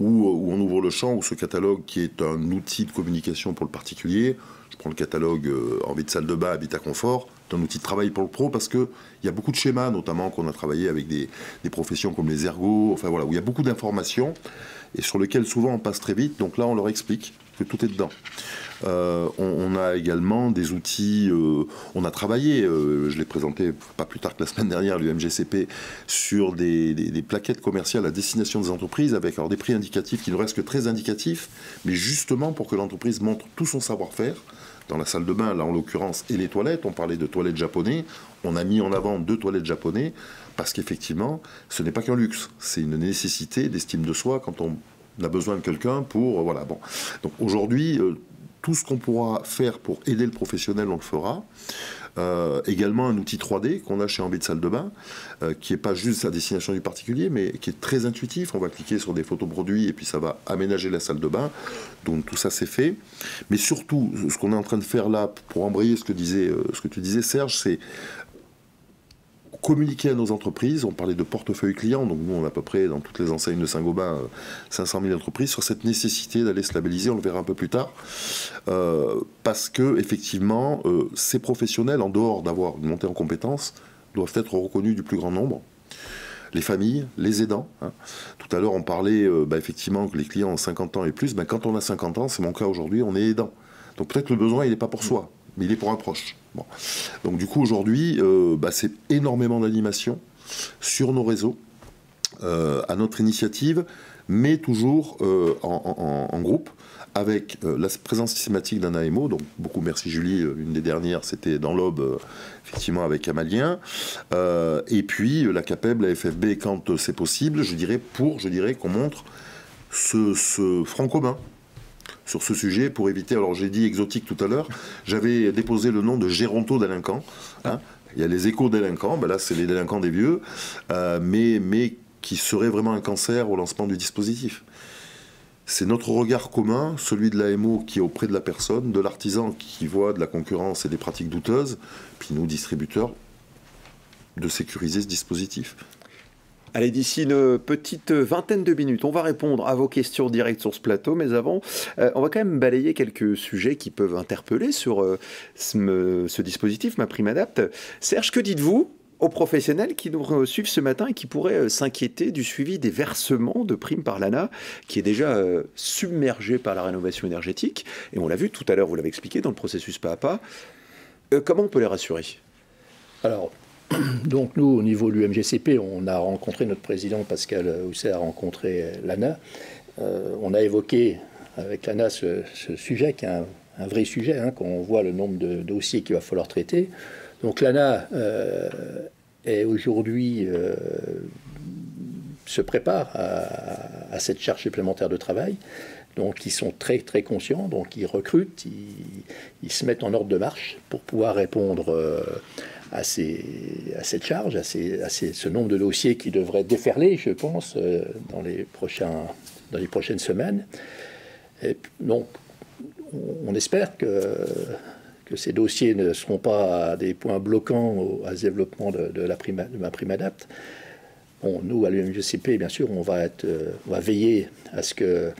où on ouvre le champ, où ce catalogue qui est un outil de communication pour le particulier. Je prends le catalogue envie de salle de bain, habitat confort, c'est un outil de travail pour le pro parce qu'il y a beaucoup de schémas, notamment qu'on a travaillé avec des professions comme les ergots, enfin voilà, où il y a beaucoup d'informations et sur lesquelles souvent on passe très vite. Donc là, on leur explique que tout est dedans. On a également des outils, on a travaillé, je l'ai présenté pas plus tard que la semaine dernière, l'UMGCP, sur des plaquettes commerciales à destination des entreprises avec alors, des prix indicatifs qui ne restent que très indicatifs, mais justement pour que l'entreprise montre tout son savoir-faire. Dans la salle de bain, là en l'occurrence, et les toilettes, on parlait de toilettes japonais, on a mis en avant 2 toilettes japonais, parce qu'effectivement, ce n'est pas qu'un luxe, c'est une nécessité d'estime de soi quand on a besoin de quelqu'un pour... voilà, bon. Donc aujourd'hui, tout ce qu'on pourra faire pour aider le professionnel, on le fera. Également un outil 3D qu'on a chez Ambi de salle de bain, qui n'est pas juste à destination du particulier, mais qui est très intuitif. On va cliquer sur des photos produits et puis ça va aménager la salle de bain. Donc tout ça c'est fait. Mais surtout, ce qu'on est en train de faire là, pour embrayer ce que tu disais Serge, c'est communiquer à nos entreprises. On parlait de portefeuille client, donc nous on a à peu près dans toutes les enseignes de Saint-Gobain 500 000 entreprises sur cette nécessité d'aller se labelliser, on le verra un peu plus tard, parce que effectivement ces professionnels, en dehors d'avoir une montée en compétences, doivent être reconnus du plus grand nombre. Les familles, les aidants. Hein. Tout à l'heure on parlait effectivement que les clients ont 50 ans et plus, quand on a 50 ans, c'est mon cas aujourd'hui, on est aidant. Donc peut-être que le besoin il n'est pas pour soi, mais il est pour un proche. Bon. Donc du coup aujourd'hui, c'est énormément d'animation sur nos réseaux, à notre initiative, mais toujours en groupe, avec la présence systématique d'un AMO. Donc beaucoup merci Julie, une des dernières c'était dans l'Aube, effectivement avec Amalien, et puis la CAPEB, la FFB quand c'est possible, je dirais qu'on montre ce front commun sur ce sujet pour éviter, alors j'ai dit exotique tout à l'heure, j'avais déposé le nom de géronto-délinquant. Hein. Il y a les éco-délinquants, là c'est les délinquants des vieux, mais qui seraient vraiment un cancer au lancement du dispositif. C'est notre regard commun, celui de l'AMO qui est auprès de la personne, de l'artisan qui voit de la concurrence et des pratiques douteuses, puis nous, distributeurs, de sécuriser ce dispositif. Allez, d'ici une petite vingtaine de minutes, on va répondre à vos questions directes sur ce plateau, mais avant, on va quand même balayer quelques sujets qui peuvent interpeller sur ce dispositif, MaPrimeAdapt. Serge, que dites-vous aux professionnels qui nous suivent ce matin et qui pourraient s'inquiéter du suivi des versements de primes par l'ANA, qui est déjà submergé par la rénovation énergétique, et on l'a vu tout à l'heure, vous l'avez expliqué, dans le processus pas à pas. Comment on peut les rassurer? Alors, donc nous, au niveau de l'UMGCP, on a rencontré notre président Pascal Housset, a rencontré l'ANA. On a évoqué avec l'ANA ce sujet qui est un vrai sujet, hein, qu'on voit le nombre de dossiers qu'il va falloir traiter. Donc l'ANA est aujourd'hui se prépare à cette charge supplémentaire de travail. Donc ils sont très très conscients, donc ils recrutent, ils se mettent en ordre de marche pour pouvoir répondre à cette charge, à ce nombre de dossiers qui devraient déferler, je pense, dans les prochaines semaines. Et donc, on espère que ces dossiers ne seront pas des points bloquants à ce développement de MaPrimeAdapt. Bon, nous, à l'UMGCP, bien sûr, on va veiller à ce que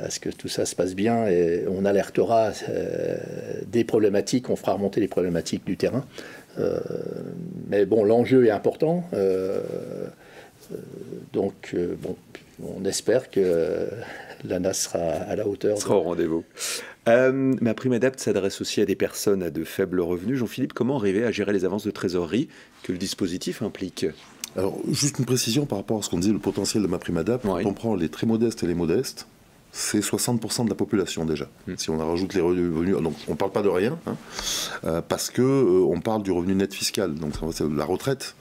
à ce que tout ça se passe bien et on alertera des problématiques, on fera remonter les problématiques du terrain. Mais bon, l'enjeu est important. Donc, bon, on espère que l'ANA sera à la hauteur. Sera au rendez-vous. MaPrimeAdapt s'adresse aussi à des personnes à de faibles revenus. Jean-Philippe, comment arriver à gérer les avances de trésorerie que le dispositif implique ? Alors, juste une précision par rapport à ce qu'on disait, le potentiel de MaPrimeAdapt. Oui. Quand on prend les très modestes et les modestes, c'est 60% de la population déjà. Si on rajoute les revenus, donc on ne parle pas de rien, hein, parce qu'on parle du revenu net fiscal, donc c'est la retraite.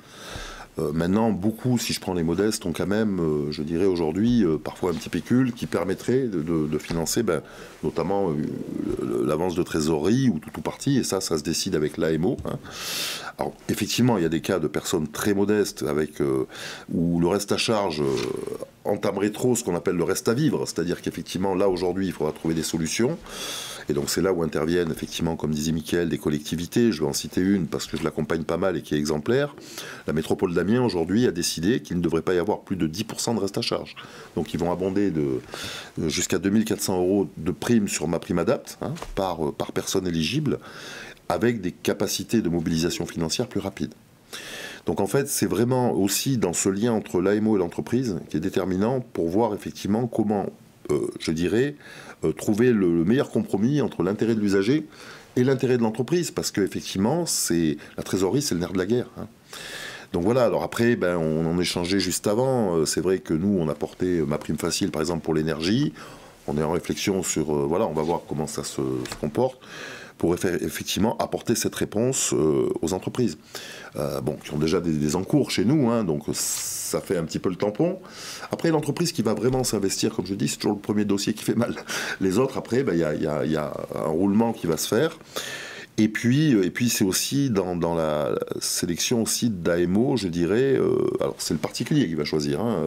Maintenant, beaucoup, si je prends les modestes, ont quand même, je dirais aujourd'hui, parfois un petit pécule qui permettrait de financer notamment l'avance de trésorerie ou tout parti, et ça se décide avec l'AMO. Hein. Alors, effectivement, il y a des cas de personnes très modestes où le reste à charge entamerait trop ce qu'on appelle le reste à vivre, c'est-à-dire qu'effectivement, là, aujourd'hui, il faudra trouver des solutions. Et donc c'est là où interviennent, effectivement, comme disait Mickaël, des collectivités. Je vais en citer une parce que je l'accompagne pas mal et qui est exemplaire. La métropole d'Amiens, aujourd'hui, a décidé qu'il ne devrait pas y avoir plus de 10% de reste à charge. Donc ils vont abonder jusqu'à 2400 € de prime sur MaPrimeAdapt, hein, par personne éligible, avec des capacités de mobilisation financière plus rapides. Donc en fait, c'est vraiment aussi dans ce lien entre l'AMO et l'entreprise qui est déterminant pour voir effectivement comment, je dirais, trouver le meilleur compromis entre l'intérêt de l'usager et l'intérêt de l'entreprise, parce qu'effectivement, la trésorerie, c'est le nerf de la guerre. Hein. Donc voilà, alors après, on en échangeait juste avant. C'est vrai que nous, on a porté MaPrimeFacile, par exemple, pour l'énergie. On est en réflexion sur, voilà, on va voir comment ça se comporte, pour effectivement apporter cette réponse aux entreprises. Qui ont déjà des encours chez nous, hein, donc ça fait un petit peu le tampon. Après, l'entreprise qui va vraiment s'investir, comme je dis, c'est toujours le premier dossier qui fait mal. Les autres, après, il y a un roulement qui va se faire. Et puis c'est aussi dans la sélection aussi d'AMO, je dirais, alors c'est le particulier qui va choisir, hein,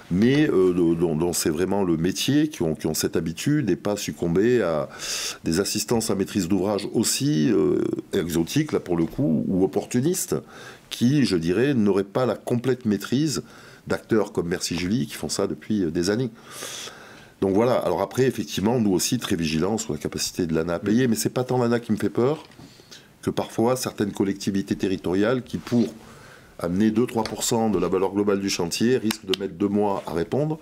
mais dont c'est vraiment le métier, qui ont cette habitude et pas succomber à des assistances à maîtrise d'ouvrage aussi exotiques, là pour le coup, ou opportunistes, qui, je dirais, n'auraient pas la complète maîtrise d'acteurs comme Merci Julie, qui font ça depuis des années. Donc voilà, alors après, effectivement, nous aussi, très vigilants sur la capacité de l'ANA à payer, mais c'est pas tant l'ANA qui me fait peur que parfois certaines collectivités territoriales qui, pour amener 2-3% de la valeur globale du chantier, risquent de mettre 2 mois à répondre.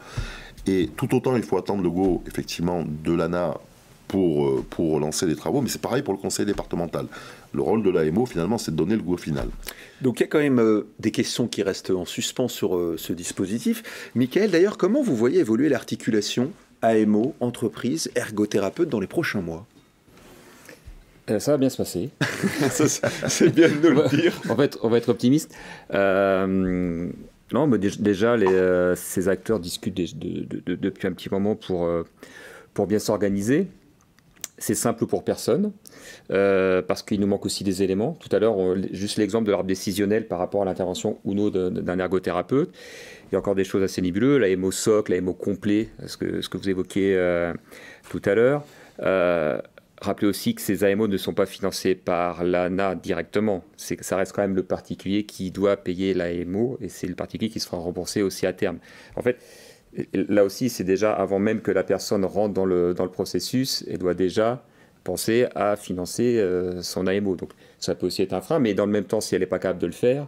Et tout autant, il faut attendre le go, effectivement, de l'ANA pour lancer les travaux, mais c'est pareil pour le conseil départemental. Le rôle de l'AMO, finalement, c'est de donner le go final. Donc il y a quand même des questions qui restent en suspens sur ce dispositif. Mickaël, d'ailleurs, comment vous voyez évoluer l'articulation AMO, entreprise, ergothérapeute dans les prochains mois ? Ça va bien se passer. C'est bien de nous le dire. On va être optimiste. Non, mais déjà, ces acteurs discutent depuis un petit moment pour bien s'organiser. C'est simple pour personne, parce qu'il nous manque aussi des éléments. Tout à l'heure, juste l'exemple de l'arbre décisionnel par rapport à l'intervention ou non d'un ergothérapeute. Il y a encore des choses assez nébuleuses, l'AMO socle, l'AMO complet, ce que vous évoquiez tout à l'heure. Rappelez aussi que ces AMO ne sont pas financés par l'ANA directement. Ça reste quand même le particulier qui doit payer l'AMO, et c'est le particulier qui sera remboursé aussi à terme. En fait, là aussi, c'est déjà avant même que la personne rentre dans le processus, elle doit déjà penser à financer son AMO. Donc ça peut aussi être un frein, mais dans le même temps, si elle n'est pas capable de le faire,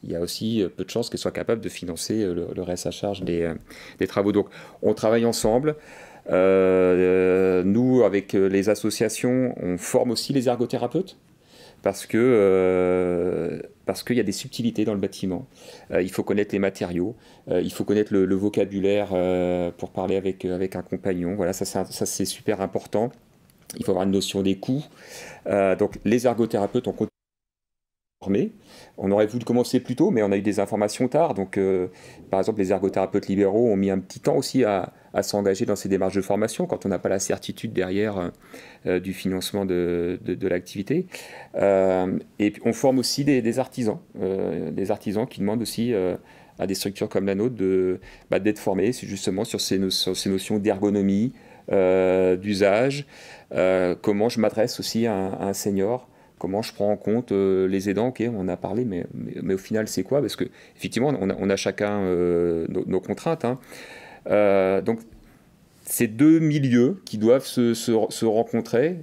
il y a aussi peu de chances qu'elle soit capable de financer le reste à charge des travaux. Donc on travaille ensemble. Nous, avec les associations, on forme aussi les ergothérapeutes. Parce qu'il y a des subtilités dans le bâtiment. Il faut connaître les matériaux, il faut connaître le vocabulaire pour parler avec un compagnon. Voilà, ça c'est super important. Il faut avoir une notion des coûts. Donc les ergothérapeutes ont continué à former. On aurait voulu commencer plus tôt, mais on a eu des informations tard. Donc, par exemple, les ergothérapeutes libéraux ont mis un petit temps aussi à s'engager dans ces démarches de formation quand on n'a pas la certitude derrière du financement de l'activité. Et puis, on forme aussi des artisans qui demandent aussi à des structures comme la nôtre d'être formés justement sur ces notions d'ergonomie, d'usage, comment je m'adresse aussi à un senior. Comment je prends en compte les aidants, ok, on a parlé, mais au final, c'est quoi ? Parce qu'effectivement, on a chacun nos contraintes. Hein. Donc, c'est deux milieux qui doivent se rencontrer.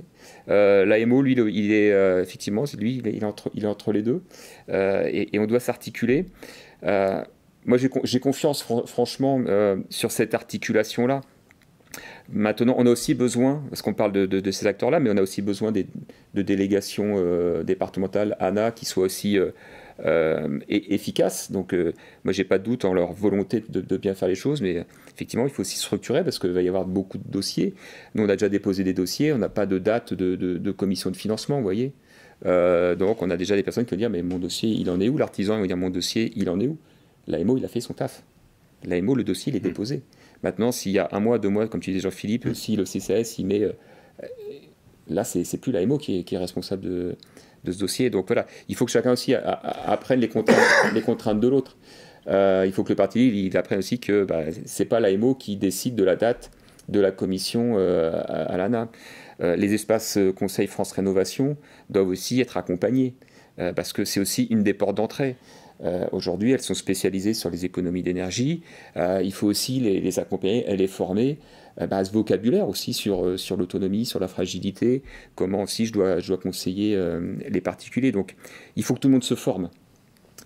L'AMO, lui, il est effectivement, lui, il est entre les deux, et on doit s'articuler. Moi, j'ai confiance, franchement, sur cette articulation-là. Maintenant, on a aussi besoin, parce qu'on parle de ces acteurs-là, mais on a aussi besoin de délégations départementales, ANA, qui soient aussi efficaces. Donc, moi, j'ai pas de doute en leur volonté de bien faire les choses, mais effectivement, il faut aussi structurer, parce qu'il va y avoir beaucoup de dossiers. Nous, on a déjà déposé des dossiers, on n'a pas de date de commission de financement, vous voyez. Donc, on a déjà des personnes qui vont dire, mais mon dossier, il en est où? L'artisan va dire, mon dossier, il en est où? L'AMO, il a fait son taf. L'AMO, le dossier, il est déposé. Maintenant, s'il y a 1 mois, 2 mois, comme tu disais Jean-Philippe, si le CCAS, il met... là, c'est plus l'AMO qui est responsable de ce dossier. Donc voilà, il faut que chacun aussi apprenne les contraintes de l'autre. Il faut que le parti, il apprenne aussi que c'est pas l'AMO qui décide de la date de la commission à l'ANA. Les espaces Conseil France Rénovation doivent aussi être accompagnés, parce que c'est aussi une des portes d'entrée. Aujourd'hui, elles sont spécialisées sur les économies d'énergie. Il faut aussi les accompagner, les former à ce vocabulaire aussi sur l'autonomie, sur la fragilité, comment aussi je dois conseiller les particuliers. Donc, il faut que tout le monde se forme.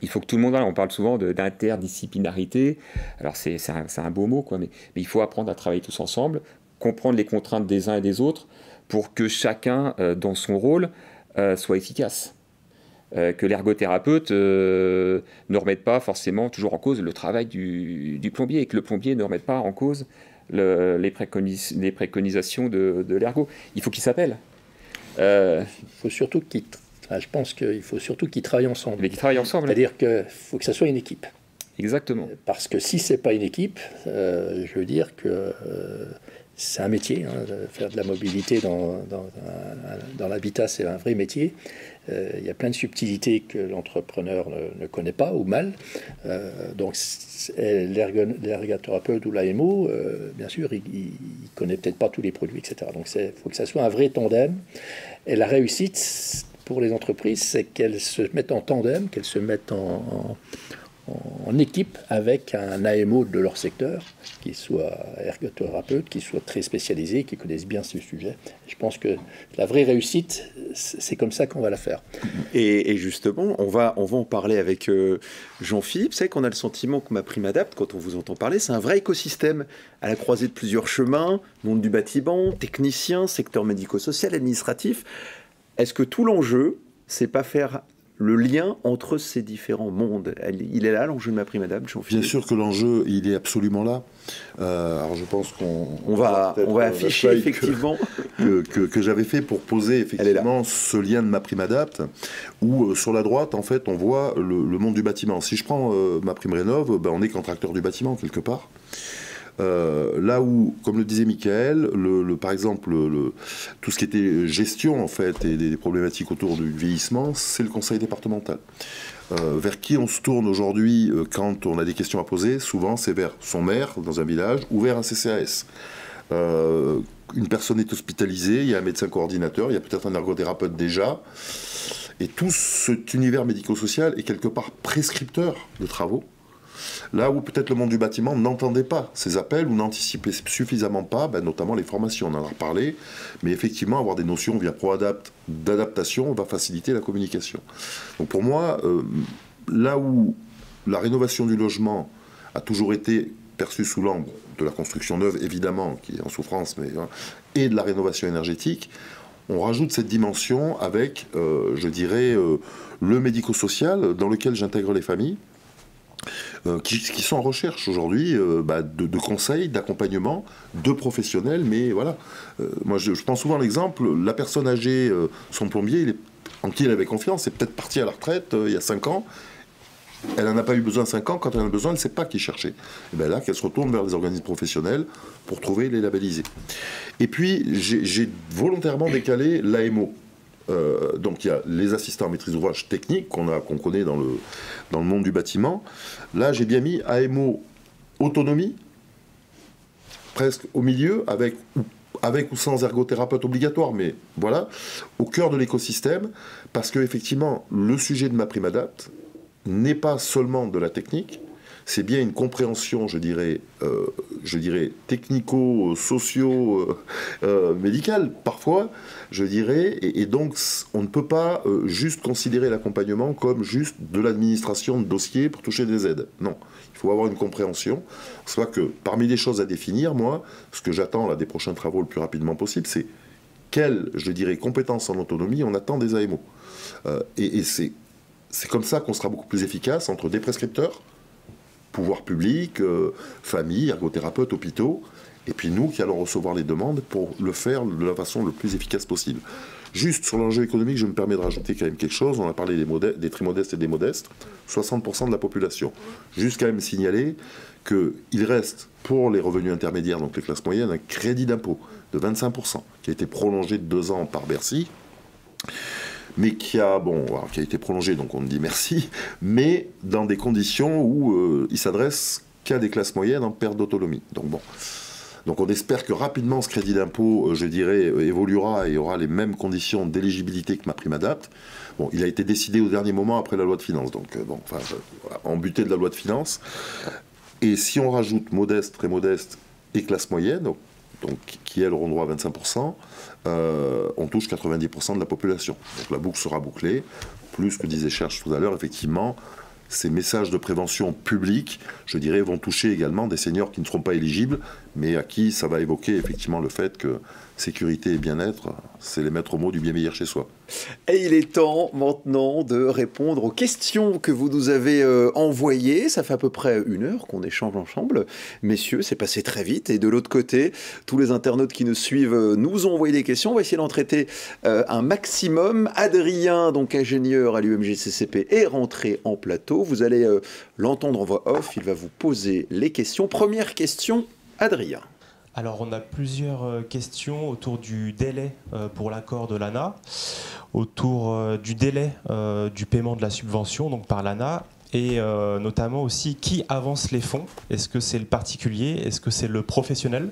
Il faut que tout le monde, on parle souvent d'interdisciplinarité. Alors, c'est un beau mot, quoi, mais il faut apprendre à travailler tous ensemble, comprendre les contraintes des uns et des autres pour que chacun, dans son rôle, soit efficace. Que l'ergothérapeute ne remette pas forcément toujours en cause le travail du plombier, et que le plombier ne remette pas en cause les préconisations de l'ergo. Il faut qu'ils s'appellent. Il faut surtout je pense qu'il faut surtout qu'ils travaillent ensemble. Mais qu'ils travaillent ensemble. C'est-à-dire qu'il faut que ça soit une équipe. Exactement. Parce que si c'est pas une équipe, je veux dire que c'est un métier. Faire de la mobilité dans l'habitat, c'est un vrai métier. Il y a plein de subtilités que l'entrepreneur ne connaît pas ou mal. Donc l'ergothérapeute ou l'AMO, bien sûr, il connaît peut-être pas tous les produits, etc. Donc il faut que ça soit un vrai tandem. Et la réussite pour les entreprises, c'est qu'elles se mettent en tandem, qu'elles se mettent en équipe avec un AMO de leur secteur, qui soit ergothérapeute, qui soit très spécialisé, qui connaisse bien ce sujet. Je pense que la vraie réussite, c'est comme ça qu'on va la faire. Et justement, on va en parler avec Jean-Philippe. C'est qu'on a le sentiment que MaPrimeAdapt', quand on vous entend parler, c'est un vrai écosystème à la croisée de plusieurs chemins, monde du bâtiment, techniciens, secteur médico-social, administratif. Est-ce que tout l'enjeu, c'est pas faire le lien entre ces différents mondes? Il est là, l'enjeu de MaPrimeAdapt', Jean-Philippe? Bien sûr que l'enjeu, il est absolument là. Alors je pense qu'on va afficher effectivement que j'avais fait pour poser effectivement ce lien de MaPrimeAdapt', où sur la droite, en fait, on voit le monde du bâtiment. Si je prends MaPrimeRénov', on est contracteur du bâtiment quelque part. Là où, comme le disait Michael, par exemple, tout ce qui était gestion en fait et des problématiques autour du vieillissement, c'est le conseil départemental. Vers qui on se tourne aujourd'hui quand on a des questions à poser? Souvent, c'est vers son maire dans un village ou vers un CCAS. Une personne est hospitalisée, il y a un médecin coordinateur, il y a peut-être un ergothérapeute déjà. Et tout cet univers médico-social est quelque part prescripteur de travaux. Là où peut-être le monde du bâtiment n'entendait pas ces appels ou n'anticipait suffisamment pas, notamment les formations, on en a reparlé, mais effectivement avoir des notions via ProAdapt' d'adaptation va faciliter la communication. Donc pour moi, là où la rénovation du logement a toujours été perçue sous l'angle de la construction neuve, évidemment, qui est en souffrance, et de la rénovation énergétique, on rajoute cette dimension avec, je dirais, le médico-social dans lequel j'intègre les familles, qui sont en recherche aujourd'hui de conseils, d'accompagnement, de professionnels, mais voilà. Moi, je prends souvent l'exemple, la personne âgée, son plombier, en qui elle avait confiance, est peut-être partie à la retraite il y a 5 ans. Elle n'en a pas eu besoin 5 ans. Quand elle en a besoin, elle ne sait pas qui chercher. Et bien là, qu'elle se retourne vers les organismes professionnels pour trouver les labellisés. Et puis, j'ai volontairement décalé l'AMO. Donc il y a les assistants à maîtrise d'ouvrage technique qu'on connaît dans le monde du bâtiment. Là, j'ai bien mis AMO autonomie, presque au milieu, avec ou sans ergothérapeute obligatoire, mais voilà, au cœur de l'écosystème, parce que effectivement, le sujet de MaPrimeAdapt' n'est pas seulement de la technique, c'est bien une compréhension, je dirais technico-socio-médicale, parfois, je dirais, et donc on ne peut pas juste considérer l'accompagnement comme juste de l'administration de dossiers pour toucher des aides. Non, il faut avoir une compréhension. Soit que parmi les choses à définir, moi, ce que j'attends là des prochains travaux le plus rapidement possible, c'est quelles, je dirais, compétences en autonomie on attend des AMO. Et c'est comme ça qu'on sera beaucoup plus efficace entre des prescripteurs, pouvoir public, famille, ergothérapeutes, hôpitaux, et puis nous qui allons recevoir les demandes pour le faire de la façon le plus efficace possible. Juste sur l'enjeu économique, je me permets de rajouter quand même quelque chose. On a parlé des très modestes et des modestes. 60% de la population. Juste quand même signaler qu'il reste pour les revenus intermédiaires, donc les classes moyennes, un crédit d'impôt de 25% qui a été prolongé de 2 ans par Bercy, mais qui a été prolongé, donc on dit merci, mais dans des conditions où il s'adresse qu'à des classes moyennes en perte d'autonomie. Donc on espère que rapidement ce crédit d'impôt, je dirais, évoluera et aura les mêmes conditions d'éligibilité que MaPrimeAdapt'. Bon, il a été décidé au dernier moment après la loi de finances, donc en butée de la loi de finances. Et si on rajoute modeste, très modeste et classe moyenne, donc qui elles auront droit à 25%, on touche 90% de la population. Donc la boucle sera bouclée, plus que disait Cherche tout à l'heure, effectivement. Ces messages de prévention publique, je dirais, vont toucher également des seniors qui ne seront pas éligibles, mais à qui ça va évoquer effectivement le fait que sécurité et bien-être, c'est les maîtres mots du bien meilleur chez soi. Et il est temps maintenant de répondre aux questions que vous nous avez envoyées. Ça fait à peu près 1 heure qu'on échange ensemble. Messieurs, c'est passé très vite. Et de l'autre côté, tous les internautes qui nous suivent nous ont envoyé des questions. On va essayer d'en traiter un maximum. Adrien, donc ingénieur à l'UMGCCP, est rentré en plateau. Vous allez l'entendre en voix off. Il va vous poser les questions. Première question, Adrien. Alors, on a plusieurs questions autour du délai pour l'accord de l'ANA, autour du délai du paiement de la subvention donc par l'ANA, et notamment aussi qui avance les fonds. Est-ce que c'est le particulier? Est-ce que c'est le professionnel?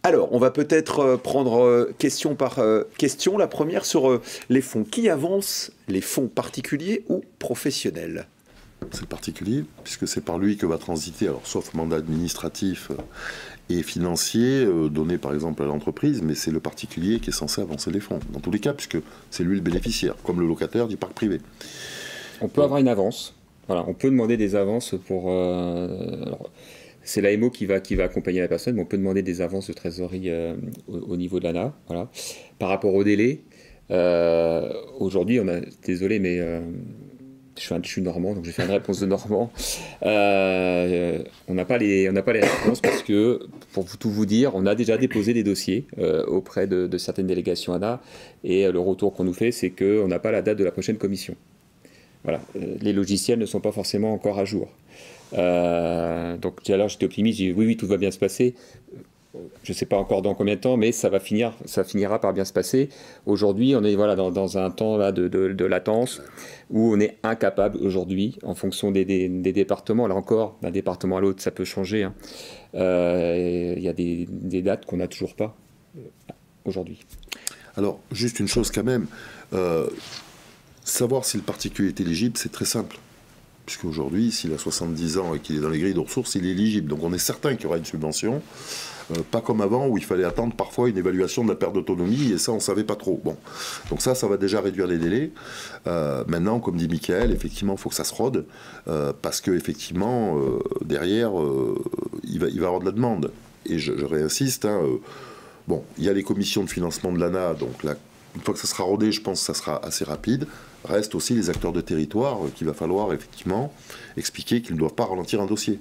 Alors, on va peut-être prendre question par question. La première sur les fonds. Qui avance les fonds particuliers ou professionnels? C'est le particulier, puisque c'est par lui que va transiter, alors sauf mandat administratif et financier donné par exemple à l'entreprise, mais c'est le particulier qui est censé avancer les fonds, dans tous les cas, puisque c'est lui le bénéficiaire, comme le locataire du parc privé. On peut avoir une avance, voilà, on peut demander des avances pour... c'est l'AMO qui va accompagner la personne, mais on peut demander des avances de trésorerie au niveau de l'ANA. Voilà. Par rapport au délai, aujourd'hui, désolé, mais... Je suis normand, donc j'ai fait une réponse de normand. On n'a pas les réponses parce que, pour tout vous dire, on a déjà déposé des dossiers auprès de certaines délégations ANA et le retour qu'on nous fait, c'est qu'on n'a pas la date de la prochaine commission. Voilà. Les logiciels ne sont pas forcément encore à jour. Donc tout à l'heure, j'étais optimiste, j'ai dit oui, tout va bien se passer. Je ne sais pas encore dans combien de temps, mais ça finira par bien se passer. Aujourd'hui, on est dans un temps là, de latence où on est incapable aujourd'hui, en fonction des départements. Là encore, d'un département à l'autre, ça peut changer. Hein. Y a des dates qu'on n'a toujours pas aujourd'hui. Alors, juste une chose quand même. Savoir si le particulier est éligible, c'est très simple. Puisqu'aujourd'hui, s'il a 70 ans et qu'il est dans les grilles de ressources, il est éligible. Donc on est certain qu'il y aura une subvention. Pas comme avant où il fallait attendre parfois une évaluation de la perte d'autonomie et ça on ne savait pas trop. Bon. Donc ça va déjà réduire les délais. Maintenant, comme dit Mickaël, effectivement il faut que ça se rôde parce qu'effectivement derrière il va y avoir de la demande. Et je réinsiste, bon, il y a les commissions de financement de l'ANA, donc là, une fois que ça sera rodé, je pense que ça sera assez rapide. Restent aussi les acteurs de territoire qu'il va falloir effectivement expliquer qu'ils ne doivent pas ralentir un dossier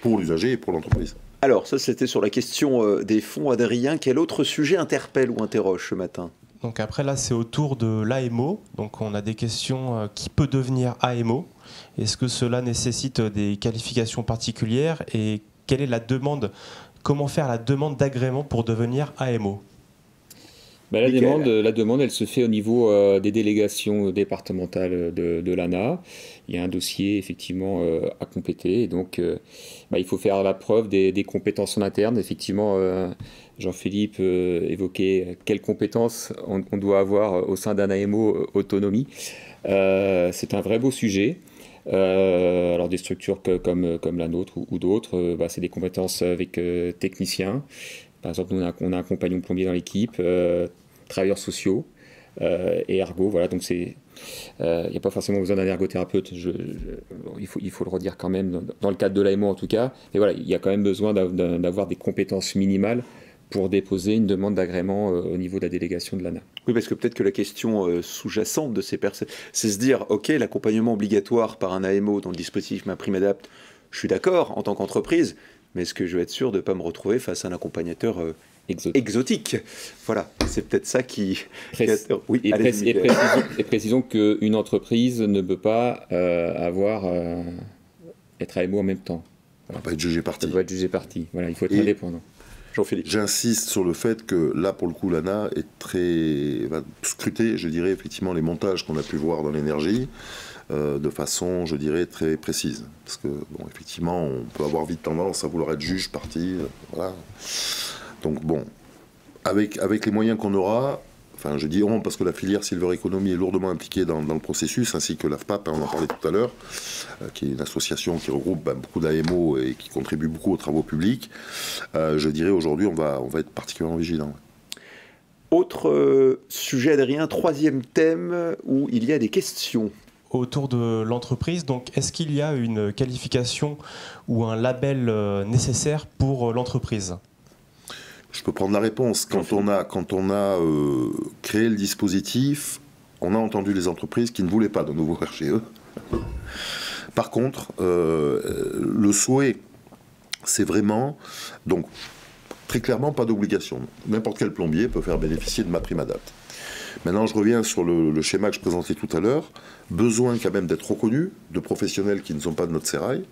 pour l'usager et pour l'entreprise. Alors, ça, c'était sur la question des fonds. Adrien, quel autre sujet interpelle ou interroge ce matin? Donc après, là, c'est autour de l'AMO. Donc on a des questions qui peut devenir AMO? Est-ce que cela nécessite des qualifications particulières? Et quelle est la demande? Comment faire la demande d'agrément pour devenir AMO? La demande, elle se fait au niveau des délégations départementales de l'ANA. Il y a un dossier effectivement à compléter. Et donc, il faut faire la preuve des compétences en interne. Effectivement, Jean-Philippe évoquait quelles compétences on doit avoir au sein d'un AMO autonomie. C'est un vrai beau sujet. Alors des structures comme la nôtre ou d'autres, c'est des compétences avec techniciens. Par exemple, nous, on a un compagnon plombier dans l'équipe, travailleurs sociaux et ergo. Voilà, donc il n'y a pas forcément besoin d'un ergothérapeute. Il faut le redire quand même, dans le cadre de l'AMO en tout cas. Mais voilà, il y a quand même besoin d'avoir des compétences minimales pour déposer une demande d'agrément au niveau de la délégation de l'ANA. Oui, parce que peut-être que la question sous-jacente de ces personnes, c'est se dire, ok, l'accompagnement obligatoire par un AMO dans le dispositif MaPrimeAdapt', je suis d'accord en tant qu'entreprise, mais est-ce que je vais être sûr de ne pas me retrouver face à un accompagnateur exotique? Voilà, c'est peut-être ça qui... Oui, précisons qu'une entreprise ne peut pas être AMO en même temps. On ne peut pas être jugé parti. Ça doit être jugé parti. Voilà, il faut être indépendant. Jean-Philippe. J'insiste sur le fait que là, pour le coup, l'ANA va scruter, je dirais, effectivement, les montages qu'on a pu voir dans l'énergie de façon, je dirais, très précise. Parce que, bon, effectivement, on peut avoir vite tendance à vouloir être juge, parti, voilà. Donc, bon, avec les moyens qu'on aura, enfin, je dis on parce que la filière Silver Economy est lourdement impliquée dans le processus, ainsi que l'AFPAP, on en parlait tout à l'heure, qui est une association qui regroupe beaucoup d'AMO et qui contribue beaucoup aux travaux publics. Je dirais aujourd'hui, on va être particulièrement vigilant. Autre sujet, Adrien, troisième thème où il y a des questions. Autour de l'entreprise, donc est-ce qu'il y a une qualification ou un label nécessaire pour l'entreprise ? Je peux prendre la réponse. Quand on a créé le dispositif, on a entendu les entreprises qui ne voulaient pas de nouveau RGE. Par contre, le souhait, c'est vraiment, donc très clairement, pas d'obligation. N'importe quel plombier peut faire bénéficier de MaPrimeAdapt'. Maintenant, je reviens sur le schéma que je présentais tout à l'heure. Besoin quand même d'être reconnu de professionnels qui ne sont pas de notre sérail.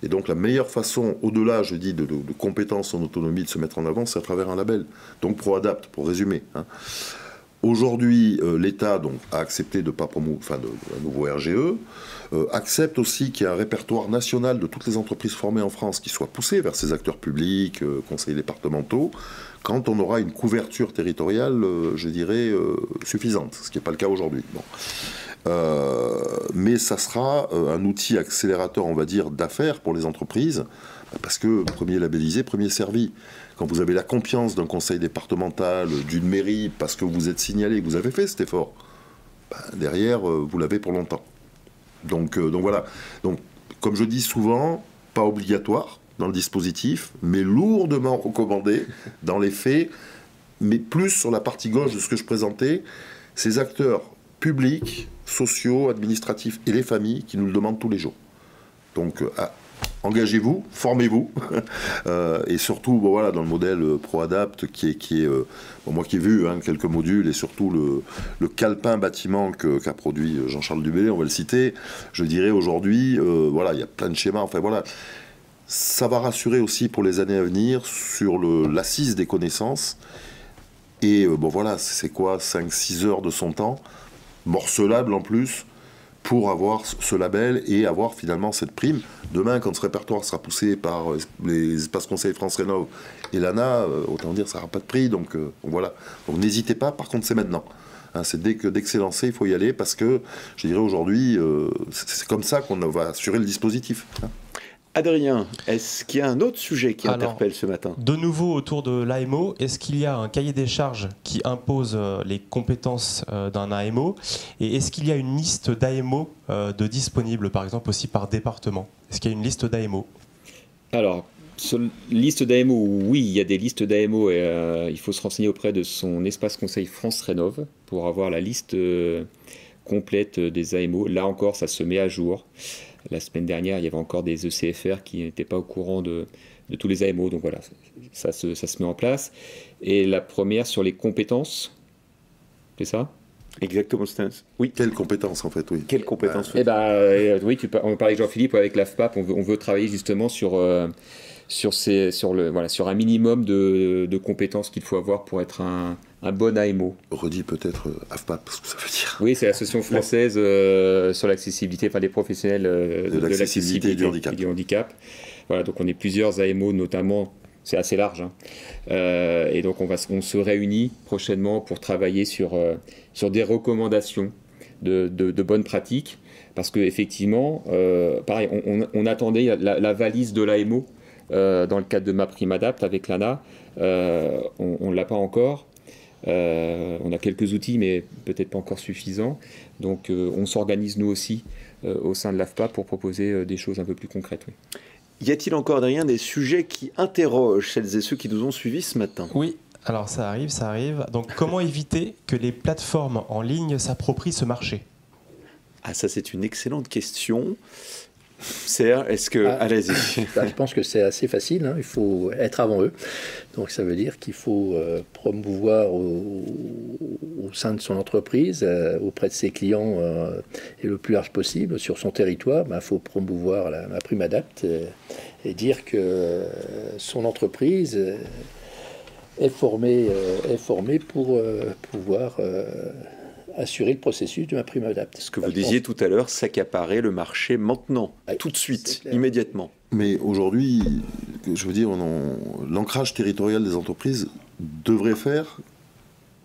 Et donc la meilleure façon, au-delà, je dis, de compétences en autonomie, de se mettre en avant, c'est à travers un label. Donc ProAdapt', pour résumer. Aujourd'hui, l'État a accepté de ne pas promouvoir un nouveau RGE, accepte aussi qu'il y ait un répertoire national de toutes les entreprises formées en France qui soit poussé vers ces acteurs publics, conseils départementaux, quand on aura une couverture territoriale, je dirais, suffisante, ce qui n'est pas le cas aujourd'hui. Bon. Mais ça sera un outil accélérateur, on va dire, d'affaires pour les entreprises, parce que premier labellisé, premier servi. Quand vous avez la confiance d'un conseil départemental, d'une mairie, parce que vous êtes signalé, que vous avez fait cet effort, derrière, vous l'avez pour longtemps. Donc voilà. Donc, comme je dis souvent, pas obligatoire dans le dispositif, mais lourdement recommandé dans les faits, mais plus sur la partie gauche de ce que je présentais, ces acteurs publics, sociaux, administratifs et les familles qui nous le demandent tous les jours. Donc, engagez-vous, formez-vous, et surtout, voilà, dans le modèle ProAdapt', qui est moi qui ai vu quelques modules, et surtout le calepin bâtiment qu'a produit Jean-Charles Dubélé, on va le citer, je dirais aujourd'hui, voilà, il y a plein de schémas, enfin voilà, ça va rassurer aussi pour les années à venir sur l'assise des connaissances, et voilà, c'est quoi, 5-6 heures de son temps, morcelable en plus, pour avoir ce label et avoir finalement cette prime. Demain, quand ce répertoire sera poussé par les espaces conseils France Rénov' et l'ANA, autant dire ça n'aura pas de prix, donc voilà. Donc n'hésitez pas, par contre c'est maintenant. C'est dès que c'est lancé, il faut y aller, parce que, je dirais aujourd'hui, c'est comme ça qu'on va assurer le dispositif. Adrien, est-ce qu'il y a un autre sujet qui interpelle ce matin ? De nouveau autour de l'AMO, est-ce qu'il y a un cahier des charges qui impose les compétences d'un AMO ? Et est-ce qu'il y a une liste d'AMO de disponibles, par exemple aussi par département ? Est-ce qu'il y a une liste d'AMO ? Alors, sur liste d'AMO, oui, il y a des listes d'AMO et il faut se renseigner auprès de son espace conseil France Rénov' pour avoir la liste complète des AMO. Là encore, ça se met à jour. La semaine dernière, il y avait encore des ECFR qui n'étaient pas au courant de tous les AMO. Donc voilà, ça se met en place. Et la première sur les compétences, c'est ça ? Exactement. Oui. Quelles compétences en fait, oui. Quelles compétences ? Oui, on parlait avec Jean-Philippe, avec l'AFPAP, on veut travailler justement sur un minimum de compétences qu'il faut avoir pour être un bon AMO. Redis peut-être AFPAP, ce que ça veut dire. Oui, c'est l'Association française sur l'accessibilité, enfin des professionnels de l'accessibilité et du handicap. Voilà, donc on est plusieurs AMO, notamment, c'est assez large. Et donc on se réunit prochainement pour travailler sur des recommandations de bonnes pratiques parce qu'effectivement, pareil, on attendait la valise de l'AMO dans le cadre de MaPrimeAdapt avec l'ANA. On ne l'a pas encore. On a quelques outils, mais peut-être pas encore suffisants. Donc on s'organise nous aussi au sein de l'AFPA pour proposer des choses un peu plus concrètes. Oui. Y a-t-il encore derrière des sujets qui interrogent celles et ceux qui nous ont suivis ce matin? Oui, alors ça arrive, ça arrive. Donc comment éviter que les plateformes en ligne s'approprient ce marché? Ah, ça c'est une excellente question. Serge, est-ce que... Allez-y. Je pense que c'est assez facile, hein. Il faut être avant eux. Donc ça veut dire qu'il faut promouvoir au sein de son entreprise, auprès de ses clients et le plus large possible sur son territoire. Il faut promouvoir la MaPrimeAdapt et dire que son entreprise est formée pour pouvoir assurer le processus de MaPrimeAdapt. Ce que vous disiez tout à l'heure, s'accaparer le marché maintenant, tout de suite, immédiatement. Mais aujourd'hui, je veux dire, l'ancrage territorial des entreprises devrait faire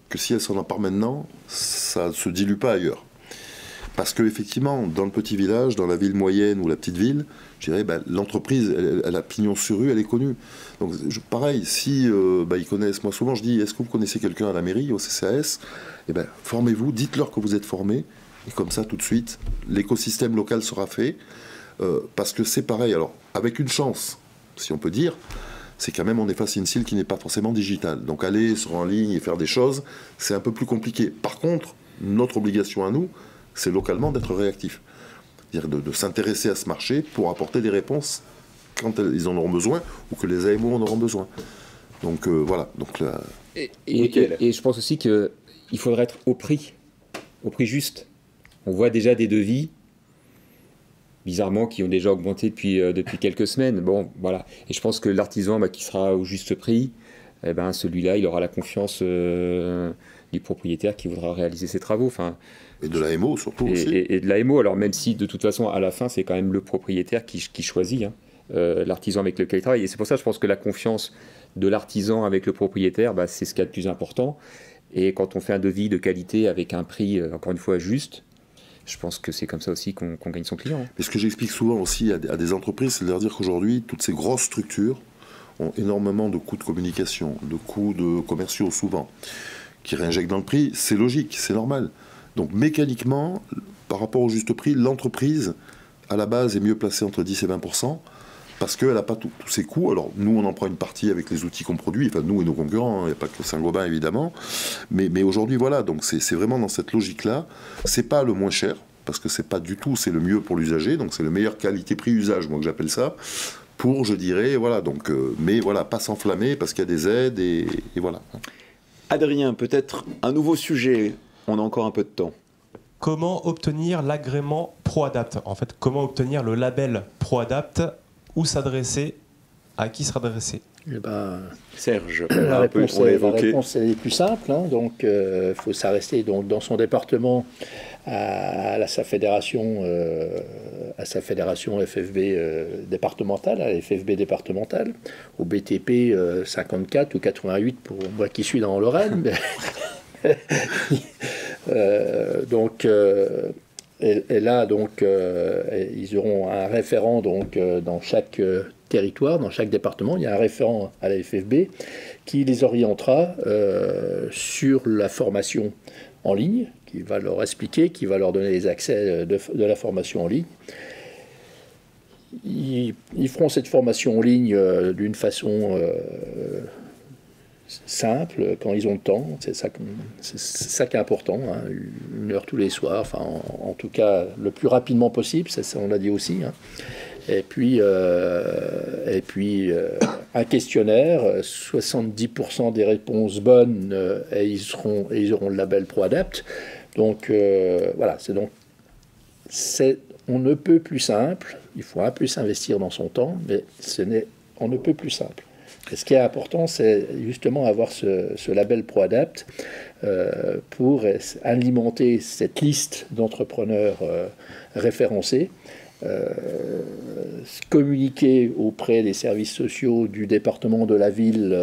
que si elles s'en emparent maintenant, ça ne se dilue pas ailleurs. Parce qu'effectivement, dans le petit village, dans la ville moyenne ou la petite ville, je dirais, l'entreprise, elle a pignon sur rue, elle est connue. Donc pareil, si ils connaissent, moi souvent je dis, est-ce que vous connaissez quelqu'un à la mairie, au CCAS? Formez-vous, dites-leur que vous êtes formé, et comme ça, tout de suite, l'écosystème local sera fait. Parce que c'est pareil, alors, avec une chance, si on peut dire, c'est quand même on est face à une cible qui n'est pas forcément digitale. Donc aller sur en ligne et faire des choses, c'est un peu plus compliqué. Par contre, notre obligation à nous, c'est localement d'être réactif. C'est-à-dire de s'intéresser à ce marché pour apporter des réponses quand ils en auront besoin ou que les AMO en auront besoin. Donc voilà. Donc, là... et je pense aussi qu'il faudrait être au prix juste. On voit déjà des devis, bizarrement, qui ont déjà augmenté depuis quelques semaines. Bon, voilà. Et je pense que l'artisan qui sera au juste prix, celui-là, il aura la confiance du propriétaire qui voudra réaliser ses travaux. Enfin, et de l'AMO surtout aussi. Et de l'AMO, alors même si de toute façon, à la fin, c'est quand même le propriétaire qui choisit l'artisan avec lequel il travaille. Et c'est pour ça, je pense que la confiance de l'artisan avec le propriétaire, c'est ce qu'il y a de plus important. Et quand on fait un devis de qualité avec un prix, encore une fois, juste, je pense que c'est comme ça aussi qu'on gagne son client. Mais ce que j'explique souvent aussi à des entreprises, c'est de leur dire qu'aujourd'hui, toutes ces grosses structures ont énormément de coûts de communication, de coûts de commerciaux souvent, qui réinjectent dans le prix. C'est logique, c'est normal. Donc mécaniquement, par rapport au juste prix, l'entreprise, à la base, est mieux placée entre 10 et 20%, parce qu'elle n'a pas tous ses coûts. Alors nous, on en prend une partie avec les outils qu'on produit, enfin nous et nos concurrents, il n'y a pas que Saint-Gobain évidemment, mais aujourd'hui voilà, donc c'est vraiment dans cette logique-là. C'est pas le moins cher, parce que c'est pas du tout, c'est le mieux pour l'usager, donc c'est le meilleur qualité-prix-usage, moi que j'appelle ça, pour, je dirais, voilà, donc, mais voilà, pas s'enflammer, parce qu'il y a des aides, et voilà. Adrien, peut-être un nouveau sujet, on a encore un peu de temps. Comment obtenir l'agrément ProAdapt? En fait, comment obtenir le label ProAdapt? Où s'adresser? À qui s'adresser? Serge, la réponse est plus simple. Donc, il faut s'arrêter dans son département à sa fédération FFB départementale, à la FFB départementale, au BTP 54 ou 88 pour moi qui suis dans Lorraine. Et là, donc, ils auront un référent dans chaque territoire, dans chaque département. Il y a un référent à la FFB qui les orientera sur la formation en ligne, qui va leur expliquer, qui va leur donner les accès de la formation en ligne. Ils feront cette formation en ligne d'une façon simple, quand ils ont le temps. C'est ça qui est important, hein. 1 heure tous les soirs, enfin, en tout cas le plus rapidement possible, ça on l'a dit aussi, hein. Et puis un questionnaire, 70% des réponses bonnes, et ils auront le label ProAdapt. Donc voilà, on ne peut plus simple. Il faut un peu s'investir dans son temps, mais on ne peut plus simple. Et ce qui est important, c'est justement avoir ce label ProAdapt pour alimenter cette liste d'entrepreneurs référencés, communiquer auprès des services sociaux du département, de la ville,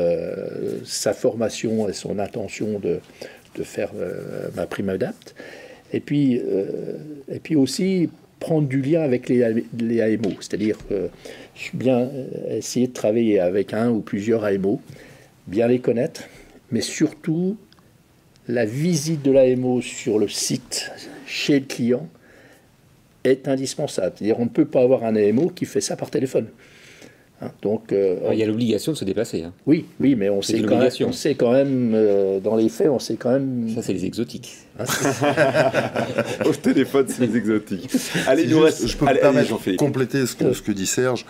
sa formation et son intention de faire MaPrimeAdapt. Et puis aussi prendre du lien avec les AMO, c'est-à-dire bien essayer de travailler avec un ou plusieurs AMO, bien les connaître, mais surtout la visite de l'AMO sur le site chez le client est indispensable. C'est-à-dire on ne peut pas avoir un AMO qui fait ça par téléphone. Hein, donc, il y a l'obligation de se déplacer. Hein. Oui, mais on sait quand même, dans les faits, on sait quand même... Ça, c'est les exotiques. Hein, au téléphone, c'est les exotiques. Allez, nous reste... Je peux me permettre de compléter ce que dit Serge.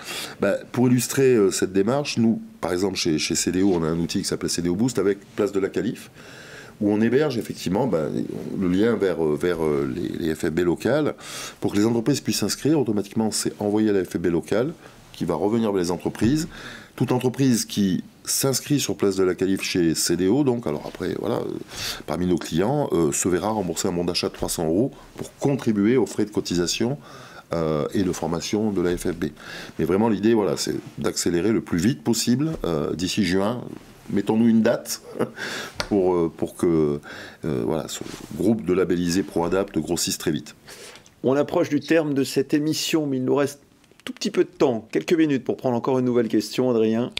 Pour illustrer cette démarche, nous, par exemple, chez CDO, on a un outil qui s'appelle CDO Boost avec Place de la Calife, où on héberge effectivement le lien vers les FFB locales. Pour que les entreprises puissent s'inscrire, automatiquement, c'est envoyé à la FFB locale, qui va revenir vers les entreprises. Toute entreprise qui s'inscrit sur Place de la Calife chez CDO, donc, alors après, voilà, parmi nos clients, se verra rembourser un bon d'achat de 300 € pour contribuer aux frais de cotisation et de formation de la FFB. Mais vraiment, l'idée, voilà, c'est d'accélérer le plus vite possible, d'ici juin. Mettons-nous une date pour que ce groupe de labellisés ProAdapt grossisse très vite. On approche du terme de cette émission, mais il nous reste tout petit peu de temps, quelques minutes pour prendre encore une nouvelle question, Adrien.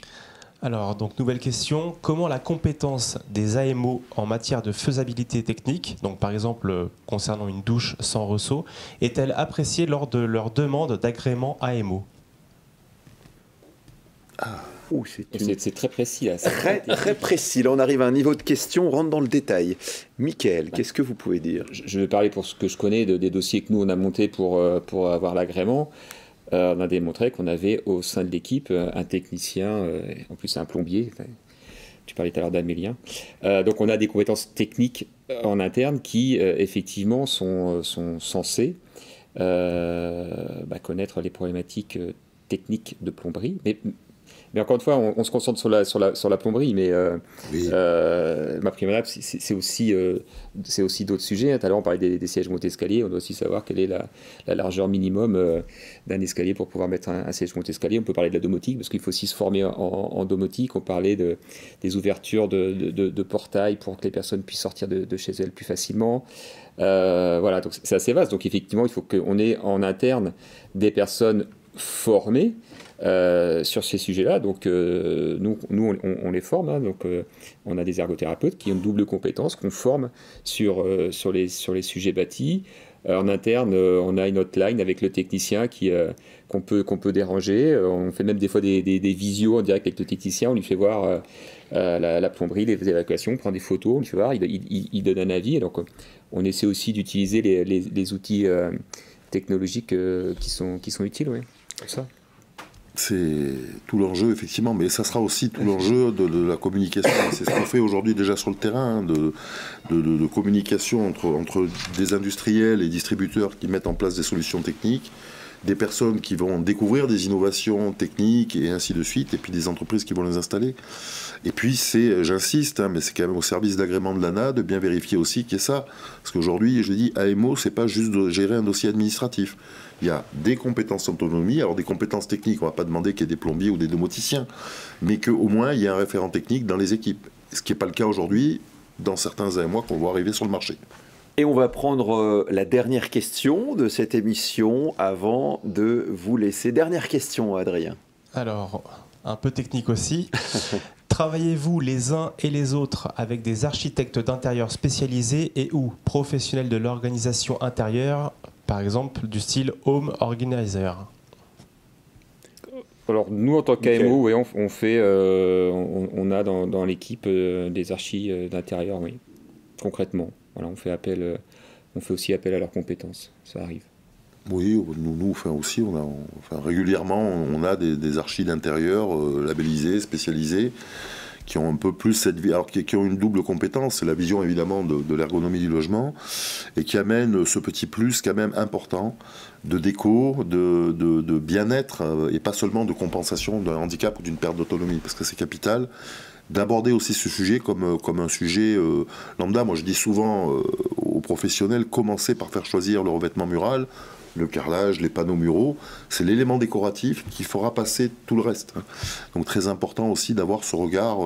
Alors, donc nouvelle question, comment la compétence des AMO en matière de faisabilité technique, donc par exemple concernant une douche sans ressaut, est-elle appréciée lors de leur demande d'agrément AMO ? C'est très précis. Là. Très précis. Là, on arrive à un niveau de question, on rentre dans le détail. Mickaël, qu'est-ce que vous pouvez dire ? Je vais parler pour ce que je connais des dossiers que nous, on a montés pour avoir l'agrément. On a démontré qu'on avait au sein de l'équipe un technicien, en plus un plombier, tu parlais tout à l'heure d'Amélien. Donc on a des compétences techniques en interne qui effectivement sont censées connaître les problématiques techniques de plomberie. Mais encore une fois, on se concentre sur la plomberie, mais oui. MaPrimeLab, c'est aussi d'autres sujets. Tout à l'heure, on parlait des sièges monte-escalier. On doit aussi savoir quelle est la largeur minimum d'un escalier pour pouvoir mettre un siège monte-escalier. On peut parler de la domotique, parce qu'il faut aussi se former en domotique. On parlait des ouvertures de portails pour que les personnes puissent sortir de chez elles plus facilement. Voilà, donc c'est assez vaste. Donc effectivement, il faut qu'on ait en interne des personnes formées sur ces sujets-là. Donc nous on les forme, hein, donc on a des ergothérapeutes qui ont une double compétence, qu'on forme sur les sujets bâtis. En interne, on a une hotline avec le technicien qu'on peut déranger. On fait même des fois des visios en direct avec le technicien. On lui fait voir la plomberie, les évacuations, on prend des photos, on lui fait voir, il donne un avis. Et donc on essaie aussi d'utiliser les outils technologiques qui sont utiles, oui, pour ça. C'est tout l'enjeu, effectivement, mais ça sera aussi tout l'enjeu de la communication. C'est ce qu'on fait aujourd'hui déjà sur le terrain, de communication entre des industriels et distributeurs qui mettent en place des solutions techniques, des personnes qui vont découvrir des innovations techniques et ainsi de suite, et puis des entreprises qui vont les installer. Et puis j'insiste, mais c'est quand même au service d'agrément de l'ANA de bien vérifier aussi qu'il y ait ça. Parce qu'aujourd'hui, je dis, AMO, c'est pas juste de gérer un dossier administratif. Il y a des compétences autonomie, alors des compétences techniques, on ne va pas demander qu'il y ait des plombiers ou des domoticiens, mais qu'au moins il y ait un référent technique dans les équipes. Ce qui n'est pas le cas aujourd'hui dans certains AMO qu'on voit arriver sur le marché. Et on va prendre la dernière question de cette émission avant de vous laisser. Dernière question, Adrien. Alors, un peu technique aussi. Travaillez-vous les uns et les autres avec des architectes d'intérieur spécialisés et ou professionnels de l'organisation intérieure, par exemple du style Home Organizer? Alors nous en tant qu'AMO, oui, on fait, on a dans l'équipe des archis d'intérieur, oui, concrètement. Voilà, on fait aussi appel à leurs compétences, ça arrive. Oui, nous aussi, régulièrement, on a des archis d'intérieur labellisés, spécialisés, qui ont un peu plus qui ont une double compétence, c'est la vision évidemment de l'ergonomie du logement, et qui amène ce petit plus quand même important de déco, de bien-être, et pas seulement de compensation d'un handicap ou d'une perte d'autonomie, parce que c'est capital d'aborder aussi ce sujet comme un sujet lambda. Moi je dis souvent aux professionnels, commencez par faire choisir le revêtement mural, le carrelage, les panneaux muraux, c'est l'élément décoratif qui fera passer tout le reste. Donc très important aussi d'avoir ce regard,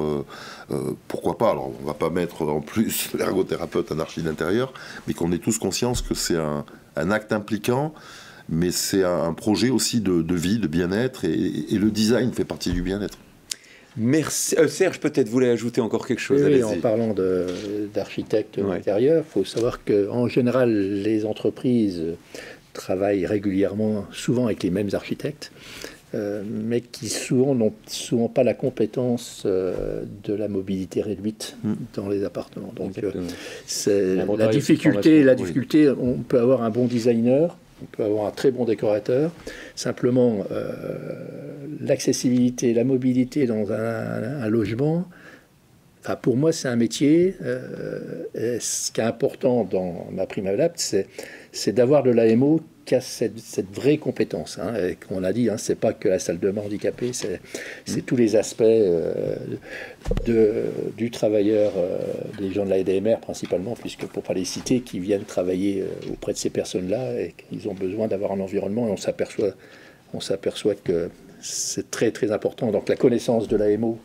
pourquoi pas, alors on ne va pas mettre en plus l'ergothérapeute, un archi d'intérieur, mais qu'on ait tous conscience que c'est un acte impliquant mais c'est un projet aussi de vie, de bien-être, et le design fait partie du bien-être. Merci. Serge, peut-être voulait ajouter encore quelque chose. Oui, en parlant d'architecte intérieur, il faut savoir qu'en général, les entreprises travaillent régulièrement, souvent avec les mêmes architectes, mais qui souvent n'ont souvent pas la compétence de la mobilité réduite dans les appartements. Donc, c'est la difficulté, on peut avoir un bon designer, on peut avoir un très bon décorateur. Simplement, l'accessibilité, la mobilité dans un logement, enfin, pour moi, c'est un métier. Ce qui est important dans ma prime adapte, c'est d'avoir de l'AMO qui a cette vraie compétence. Hein, et on a dit, hein, c'est pas que la salle de bain handicapée, c'est tous les aspects du travailleur, des gens de la EDMR principalement, puisque pour ne pas les citer, qui viennent travailler auprès de ces personnes-là et qu'ils ont besoin d'avoir un environnement, et on s'aperçoit que c'est très très important. Donc la connaissance de l'AMO,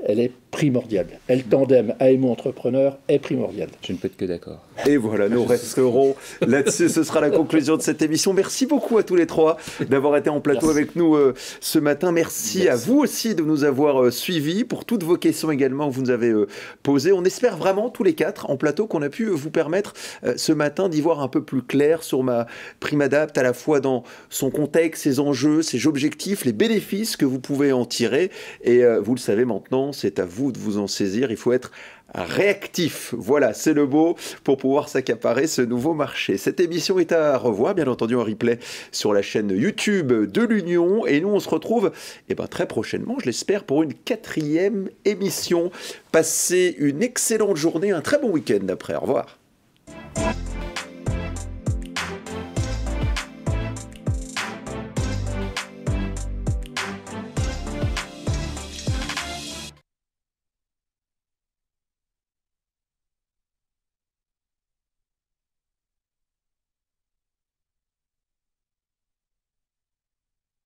elle est primordiale. Le tandem AMO-entrepreneur est primordial. Je ne peux être que d'accord. Et voilà, nous resterons là-dessus. Ce sera la conclusion de cette émission. Merci beaucoup à tous les trois d'avoir été en plateau avec nous ce matin. Merci à vous aussi de nous avoir suivis pour toutes vos questions également que vous nous avez posées. On espère vraiment tous les quatre en plateau qu'on a pu vous permettre ce matin d'y voir un peu plus clair sur ma prime adapte, à la fois dans son contexte, ses enjeux, ses objectifs, les bénéfices que vous pouvez en tirer. Et vous le savez maintenant, c'est à vous de vous en saisir. Il faut être réactif. Voilà, c'est le mot pour pouvoir s'accaparer ce nouveau marché. Cette émission est à revoir, bien entendu, en replay sur la chaîne YouTube de l'Union. Et nous, on se retrouve très prochainement, je l'espère, pour une 4e émission. Passez une excellente journée, un très bon week-end après. Au revoir.